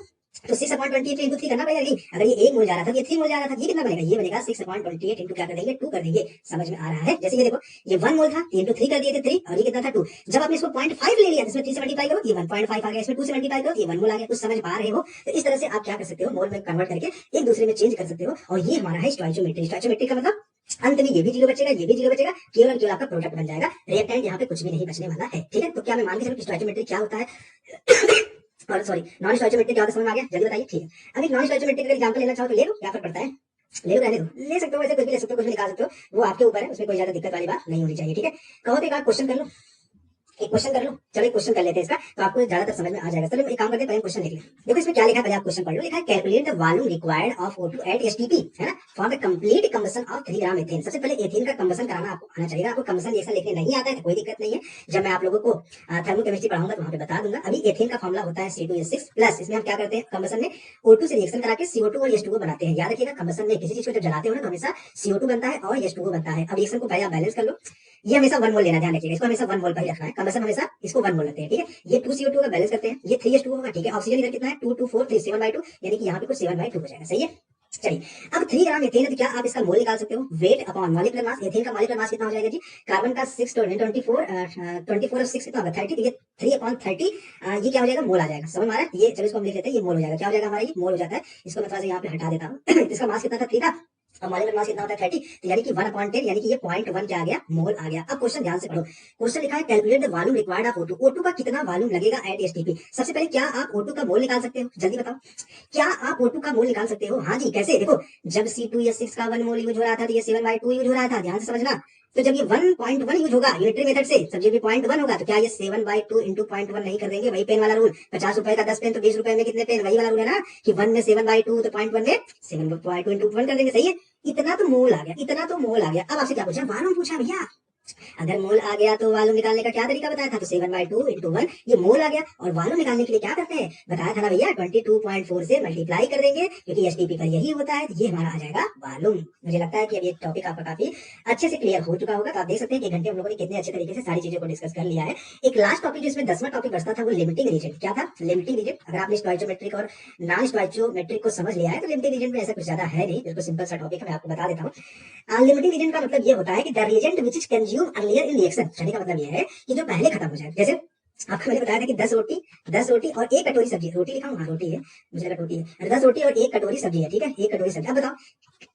[SPEAKER 1] तो 6/28 इंटू 3 करना पड़ेगा नहीं। अगर ये 1 मोल जा रहा था तो ये 3 मोल जा रहा था, ये कितना बनेगा, ये बनेगा 6/28 इंटू क्या कर देंगे, 2 कर देंगे। समझ में आ रहा है? जैसे ये देखो, ये 1 मोल था, इंटू 3 कर दिए थे 3, और ये कितना था 2। जब आपने इसको 0.5 ले लिया, इसमें 3 से मल्टीप्लाई करो, ये 1.5 आ गया, इसमें 2 से मल्टीप्लाई करो, ये 1 मोल आ गया। कुछ समझ पा रहे हो? तो इस तरह से आप क्या कर सकते हो, मोल में कन्वर्ट करके एक दूसरे में चेंज कर सकते हो, और ये हमारा है स्टोइकोमेट्री। स्टोइकोमेट्री का मतलब अंत में ये भी जीरो बचेगा, ये भी जीरो बचेगा, केवल और केवल आपका प्रोडक्ट बन जाएगा। रिएक्टेंट यहाँ पे कुछ भी नहीं बचने वाला है, ठीक है। तो क्या मैं मान के चलूं कि स्टोइकोमेट्री क्या होता है और सॉरी, नॉन स्टोइकोमेट्री क्या होता है, समझ में आ गया? जल्दी बताइए, ठीक है। अब एक नॉन स्टोइकोमेट्री का एग्जांपल लेना चाहो तो ले लो, क्या फर्क पड़ता है, ले लो, रहने दो, ले सकते हो, वैसे कुछ भी ले सकते हो, कुछ भी निकाल सकते हो, वो आपके ऊपर है, उसमें कोई ज्यादा दिक्कत वाली बात नहीं होनी चाहिए, ठीक है। कहो तो एक आध क्वेश्चन कर लो, एक क्वेश्चन कर लो, चलो एक क्वेश्चन कर लेते हैं इसका, तो आपको ज्यादातर समझ में आ जाएगा। चलो एक काम करते हैं, पहले क्वेश्चन लिख लें। देखो इसमें क्या लिखा है, पहले आप क्वेश्चन पढ़ लो। लिखा है calculate the volume required of O2 at STP, है ना, for the complete combustion of 3 gram ethane. सबसे पहले एथेन का कंबशन कराना आपको आना चाहिए। आपको कंबशन रिएक्शन लिखने नहीं आता है तो कोई दिक्कत नहीं है, जब मैं आप लोगों को थर्मोकेमिस्ट्री पढ़ाऊंगा तो वहां पे बता दूंगा। अभी एथेन का फॉर्मूला होता है C2H6 प्लस, इसमें हम क्या करते हैं, कंबशन में O2 से रिएक्शन करा के CO2 और H2O बनाते हैं। याद रखिएगा, कंबशन में किसी चीज को जब जलाते हो ना तो हमेशा CO2 बनता है और H2O बनता है। अब रिएक्शन को पहले आप बैलेंस कर लो, ये हमेशा 1 मोल लेना, ध्यान रखिएगा, इसको हमेशा 1 मोल पर ही रखना है। कंबशन हमेशा इसको 1 मोल लेते हैं, ठीक है। ये 2CO2 का बैलेंस करते हैं, ये 3H2O होगा, ठीक है। ऑक्सीजन इधर कितना है, 2 2 4 3 7/2, यानी कि यहाँ पे कुछ 7/2 हो जाएगा, सही है। चलिए, अब 3 ग्राम एथेन है तो क्या आप इसका मोल निकाल सकते हो, weight upon molecular mass. Ethane का मॉलिक्यूलर मास कितना हो जाएगा जी, कार्बन का 6 24 और 6 कितना होगा 30, तो ये 3/30, ये क्या हो जाएगा, मोल आ जाएगा। समझ में आ रहा है? ये चलो इसको हम लिख लेते हैं, ये मोल हो जाएगा। क्या हो जाएगा हमारा, ये मोल हो जाता है। इसको मैं थोड़ा सा यहाँ पे हटा देता हूँ इसका मास कितना था, 3 था, और मॉलिक्यूलर मास कितना होता है 30, तो यानी कि 1/10, यानी कि ये 0.1 क्या आ गया, मोल आ गया। अब क्वेश्चन ध्यान से पढ़ो, क्वेश्चन लिखा है calculate the volume required of O2। O2 का कितना वॉल्यूम लगेगा एट एसटीपी। सबसे पहले क्या आप O2 का मोल निकाल सकते हो, जल्दी बताओ, क्या आप O2 का मोल निकाल सकते हो? हाँ जी, कैसे? देखो, जब C2H6 का 1 मोल यूज हो रहा था तो ये 7/2 यूज हो रहा था, ध्यान से समझना। तो जब ये 1.1 यूज होगा यूनिटरी मेथड से, जब ये भी 0.1 होगा, तो क्या ये 7/2 इंटू 0.1 नहीं कर देंगे? वही पेन वाला रूल, 50 रुपए का 10 पेन तो 20 रुपए में कितने पेन, वही वाला रूल है ना, कि 1 में 7/2 तो 0.1 में 7/2 इंटू 1 कर देंगे, सही है। इतना तो मोल आ गया, इतना तो मोल आ गया। अब आपसे क्या पूछा, वॉल्यूम पूछा भैया। अगर मोल आ गया तो वॉल्यूम निकालने का क्या तरीका बताया था, तो 7/2 इंटू 1, ये मोल आ गया। और वॉल्यूम निकालने के लिए क्या करते हैं, बताया था ना भैया, 22.4 से मल्टीप्लाई कर देंगे, क्योंकि एसटीपी पर यही होता है। तो ये हमारा आ जाएगा वॉल्यूम। मुझे लगता है कि अब ये टॉपिक आपका काफी अच्छे से क्लियर हो चुका होगा। तो आप देख सकते हैं कि 1 घंटे हम लोगों ने कितने अच्छे तरीके से सारी चीजों को डिस्कस कर लिया है। एक लास्ट टॉपिक जिसमें 10वां टॉपिक बचता था, वो लिमिटिंग रीजन। क्या था, लिमिटिंग रीजन। अगर आपने स्टोइकोमेट्रिक और नॉन स्टोइकोमेट्रिक को समझ लिया है तो लिमिटिंग रीजन में ऐसा कुछ ज्यादा है नहीं, बिल्कुल सिंपल सा टॉपिक है, मैं आपको बता देता हूँ। लिमिटिंग रीजन का मतलब ये होता है कि the reagent which is consume earlier in reaction. कहने का मतलब ये है कि जो पहले खत्म हो जाए। जैसे आपको मैंने बताया था कि 10 रोटी और 1 कटोरी सब्जी, रोटी लिखा हूँ, हाँ रोटी है, मुझे लगा रोटी है, 10 रोटी और 1 कटोरी सब्जी है, ठीक है, 1 कटोरी सब्जी। अब बताओ,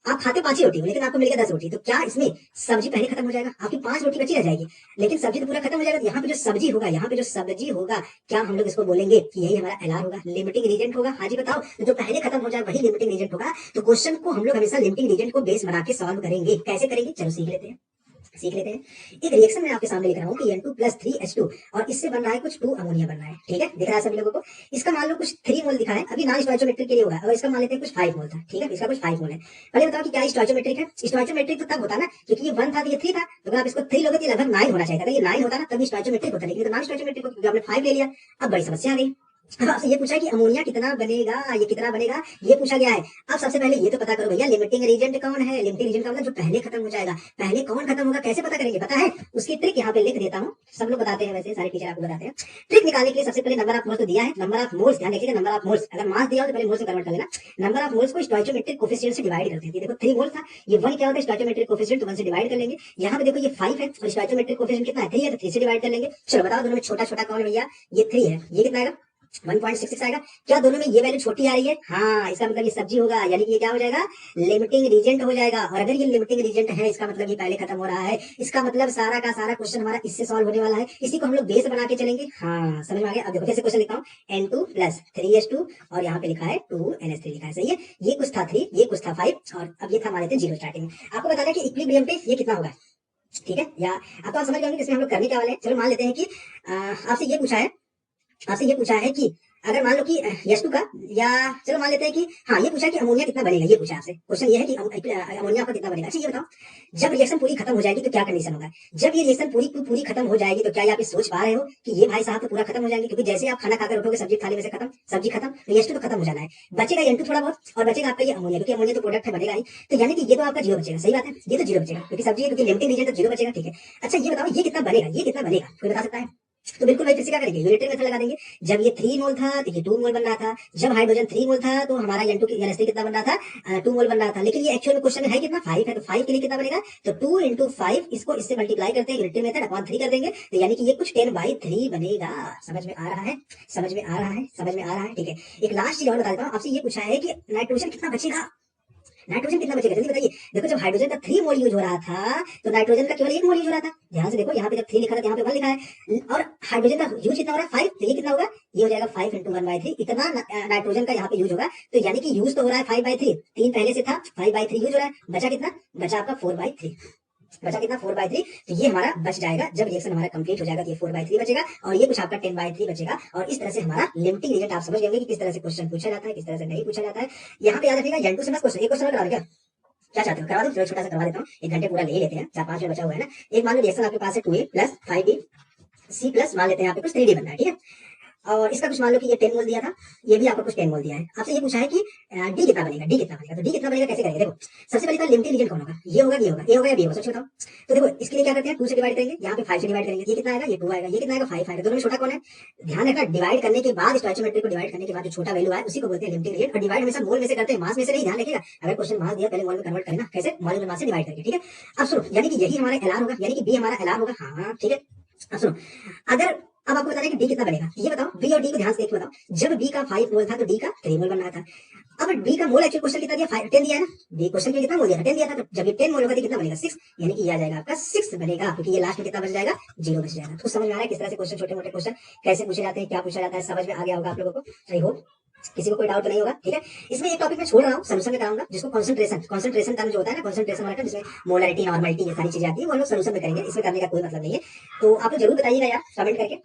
[SPEAKER 1] आप खाते 5 ही रोटी हो, लेकिन आपको मिल गया 10 रोटी, तो क्या इसमें सब्जी पहले खत्म हो जाएगा, आपकी 5 रोटी बची रह जाएगी, लेकिन सब्जी तो पूरा खत्म हो जाएगा। यहाँ पे जो सब्जी होगा, यहाँ पे जो सब्जी होगा, क्या हम लोग इसको बोलेंगे कि यही हमारा एलआर होगा, लिमिटिंग रीजेंट होगा। हाँ जी बताओ, तो जो पहले खत्म हो जाए वही लिमिटिंग रीजेंट होगा। तो क्वेश्चन को हम लोग हमेशा लिमिटिंग रीजेंट को बेस बना के सॉल्व करेंगे। कैसे करेंगे, चलो सीख लेते हैं। एक रिएक्शन में आपके सामने लिख रहा हूँ कि N2+3H2, और इससे बन रहा है कुछ 2 अमोनिया बन रहा है, ठीक है, दिख रहा है सभी लोगों को। इसका मान लो कुछ 3 मोल दिखा है, अभी नॉन स्टोइकोमेट्रिक के लिए होगा, और इसका मान लेते हैं कुछ 5 मोल था, ठीक है, इसका कुछ 5 मोल है। पहले बताओ कि क्या स्टोइकोमेट्रिक है। स्टोइकोमेट्रिक तो तब होता ना, क्योंकि ये 1 था तो ये 3 था, तो अगर आप इसको 3 लोगे तो ये लगभग 9 होना चाहिए था। ये 9 होता ना तभी स्टोइकोमेट्रिक होता, लेकिन नॉन स्टोइकोमेट्रिक को क्योंकि आपने 5 ले लिया। अब बड़ी समस्या आ गई, अब आपसे ये पूछा कि अमोनिया कितना बनेगा, ये कितना बनेगा, ये पूछा गया है। अब सबसे पहले ये तो पता करो भैया, लिमिटिंग रीजेंट कौन है। लिमिटिंग रीजेंट का मतलब जो पहले खत्म हो जाएगा। पहले कौन खत्म होगा, कैसे पता करेंगे, पता है? उसकी ट्रिक यहाँ पे लिख देता हूँ, सब लोग बताते हैं, वैसे सारे टीचर आपको बताते हैं। ट्रिक निकालने के लिए सबसे पहले नंबर ऑफ मोल्स तो दिया है, नंबर ऑफ मोल्स ध्यान रखिएगा, नंबर ऑफ मोल्स अगर मास दिया हो तो पहले मोल्स में कन्वर्ट कर लेना। नंबर ऑफ मोल्स को स्टोइकोमेट्रिक कोफिशिएंट से डिवाइड करते हैं। देखो 3 मोल था, ये 1 क्या होता है, स्टोइकोमेट्रिक कोफिशिएंट, तो 1 से डिवाइड कर लेंगे। यहाँ पे देखो ये 5 है और स्टोइकोमेट्रिक कोफिशिएंट कितना है, 3 है, तो 3 से डिवाइड कर लेंगे। चलो बताओ दोनों में छोटा छोटा कौन है भैया, ये 3 है, ये कितना आएगा, 1.66 आएगा। क्या दोनों में ये वैल्यू छोटी आ रही है? हाँ, इसका मतलब ये सब्जी होगा, यानी कि ये क्या हो जाएगा, लिमिटिंग रीजेंट हो जाएगा। और अगर ये लिमिटिंग रीजेंट है, इसका मतलब ये पहले खत्म हो रहा है। इसका मतलब सारा का सारा क्वेश्चन हमारा इससे सॉल्व होने वाला है। इसी को हम लोग बेस बना के चलेंगे। हाँ, समझ में आ गया। अब देखो कैसे क्वेश्चन लिखता हूँ, N2 प्लस 3S2 और यहाँ पे लिखा है 2NH3 लिखा है, सही है। ये कुछ था 3, ये कुछ था 5 और अब ये था हमारे थे 0 स्टार्टिंग में। आपको बताना है कि इक्विलिब्रियम पे ये कितना होगा, ठीक है। या अब तो आप समझ गए होंगे इसमें हम लोग करने क्या वाले हैं। चलो मान लेते हैं कि आपसे ये पूछा है कि अगर मान लो कि S2 का, या चलो मान लेते हैं कि हाँ, ये पूछा है कि अमोनिया कितना बनेगा। ये पूछा है आपसे क्वेश्चन, ये है कि अमोनिया आपका कितना बनेगा। अच्छा ये बताओ, जब रिएक्शन पूरी खत्म हो जाएगी तो क्या कंडीशन होगा। जब ये रिएक्शन पूरी खत्म हो जाएगी तो क्या आप सोच पा रहे हो कि ये भाई साहब तो पूरा खत्म हो जाएंगे, क्योंकि जैसे आप खाना खाकर उठोगे सब्जी थाली में से खत्म, सब्जी खत्म, तो S2 तो खत्म हो जाना है, बचेगा N2 थोड़ा बहुत और बचेगा आपका ये अमोनिया, क्योंकि अमोनिया तो प्रोडक्ट है, बनेगा ही। तो यानी कि ये तो आपका 0 बचेगा, सही बात है, ये तो 0 बचेगा क्योंकि सब्जी है, क्योंकि लिमिटिंग रीजन तो 0 बचेगा, ठीक है। अच्छा ये बताओ ये कितना बनेगा, कोई बता सकता है। तो बिल्कुल वही फिर से क्या करेंगे, यूनिटरी मेथड लगा देंगे। जब ये 3 मोल था तो ये 2 मोल बन रहा था। जब हाइड्रोजन 3 मोल था तो हमारा N2 कितना बन रहा था, 2 मोल बन रहा था। लेकिन ये एक्चुअल में क्वेश्चन में है कितना, 5 है। तो 5 के लिए कितना बनेगा, तो 2 इंटू 5, इसको इससे मल्टीप्लाई करते हैं, यूनिटरी मेथड अपॉन 3 कर देंगे, तो यानी कि ये कुछ 10/3 बनेगा। समझ में आ रहा है, समझ में आ रहा है, समझ में आ रहा है, ठीक है। एक लास्ट चीज और बता देता हूँ, आपसे ये पूछा है कि नाइट्रोजन कितना बचेगा, नाइट्रोजन कितना बचेगा, जल्दी बताइए। देखो जब हाइड्रोजन का 3 मोल यूज हो रहा था तो नाइट्रोजन का केवल 1 मोल यूज हो रहा था। ध्यान से देखो, यहाँ पे जब 3 लिखा था यहाँ पे 1 लिखा है, और हाइड्रोजन का यूज कितना हो रहा है, 5, तो ये कितना होगा, ये हो जाएगा 5 इंटू 1/3, इतना नाइट्रोजन का यहाँ पे यूज होगा। तो यानी कि यूज तो हो रहा है 5/3, 3 पहले से था, 5/3 यूज हो रहा है, बचा कितना, बचा आपका 4/3, बचा कितना 4/3। तो ये हमारा बच जाएगा, जब रिएक्शन हमारा कंप्लीट हो जाएगा तो ये 4/3 बचेगा और ये कुछ आपका 10/3 बचेगा। और इस तरह से हमारा लिमिटिंग रीजन आप समझ गए कि किस तरह से क्वेश्चन पूछा जाता है, किस तरह से नहीं पूछा जाता है। यहाँ पे याद रखिएगा N2 से बस क्वेश्चन, एक क्वेश्चन और करा दें क्या, क्या चाहते हो करवा दो, चलो छोटा सा करवा देता हूँ, 1 घंटे पूरा ले ही लेते हैं, 4-5 मिनट बचा हुआ है ना। एक मान लो रिएक्शन आपके पास है 2A plus 5B C plus मान लेते हैं यहाँ पे कुछ 3D बनना है, ठीक है। और इसका कुछ मान लो कि ये 10 मोल दिया था, ये भी आपको कुछ 10 मोल दिया है। आपसे ये पूछा है कि डी कितना बनेगा, डी कितना बनेगा। तो डी कितना बनेगा कैसे करेंगे, देखो सबसे पहले तो लिमिटिंग रीजन कौन होगा, ये होगा, ये होगा, ए होगा या बी होगा, सोच बताओ। तो देखो इसके लिए क्या करते हैं, 2 से डिवाइड करेंगे, यहाँ पे 5 से डिवाइड करेंगे, ये कितना आएगा, ये 2 आएगा, ये कितना आएगा, 5 आएगा। दोनों में छोटा कौन है, ध्यान रखना, डिवाइड करने के बाद स्टोइचियोमेट्री को डिवाइड करने के बाद जो छोटा वैल्यू आए उसी को बोलते हैं लिमिटिंग रीजन। और डिवाइड हमेशा मोल में से करते हैं, मास में से नहीं, ध्यान रखिएगा। अगर क्वेश्चन मास दिया पहले मोल में कन्वर्ट करना, कैसे, मॉलिक्यूलर मास से डिवाइड करके, ठीक है। अब सुनो, यानी कि यही हमारा एलआर होगा, यानी कि बी हमारा एलआर होगा, हाँ ठीक है। अब सुनो, अगर अब आपको बताना है कि डी कितना बनेगा, ये बताओ, बी और डी को ध्यान से देखिए, बताओ जब बी का 5 मोल था तो डी का 3 मोल बन रहा था। अब डी का मोल एक्चुअल क्वेश्चन कितना दिया, 10 दिया है ना, बी क्वेश्चन के कितना मोल दिया था, 10 दिया था। तो जब ये 10 मोल होगा तो कितना बनेगा, 6, यानी कि ये आ जाएगा आपका 6 बनेगा, क्योंकि ये लास्ट में कितना बच जाएगा, 0 बच जाएगा। तो समझ में आ रहा है किस तरह से क्वेश्चन, छोटे मोटे क्वेश्चन कैसे पूछे जाते हैं, क्या पूछा जाता है, समझ में आ गया होगा आप लोगों को, आई होप किसी को कोई डाउट तो नहीं होगा, ठीक है। इसमें एक टॉपिक मैं छोड़ रहा हूँ, सोल्यूशन में कराऊंगा, जिसको कंसंट्रेशन टर्म जो होता है ना, कंसंट्रेशन वाला, जिसमें मोलरिटी, नॉर्मलिटी, ये सारी चीजें आती है, वो हम लोग सोल्यूशन में करेंगे, इसमें करने का कोई मतलब नहीं है। तो आप लोग जरूर बताइएगा यार कमेंट करके।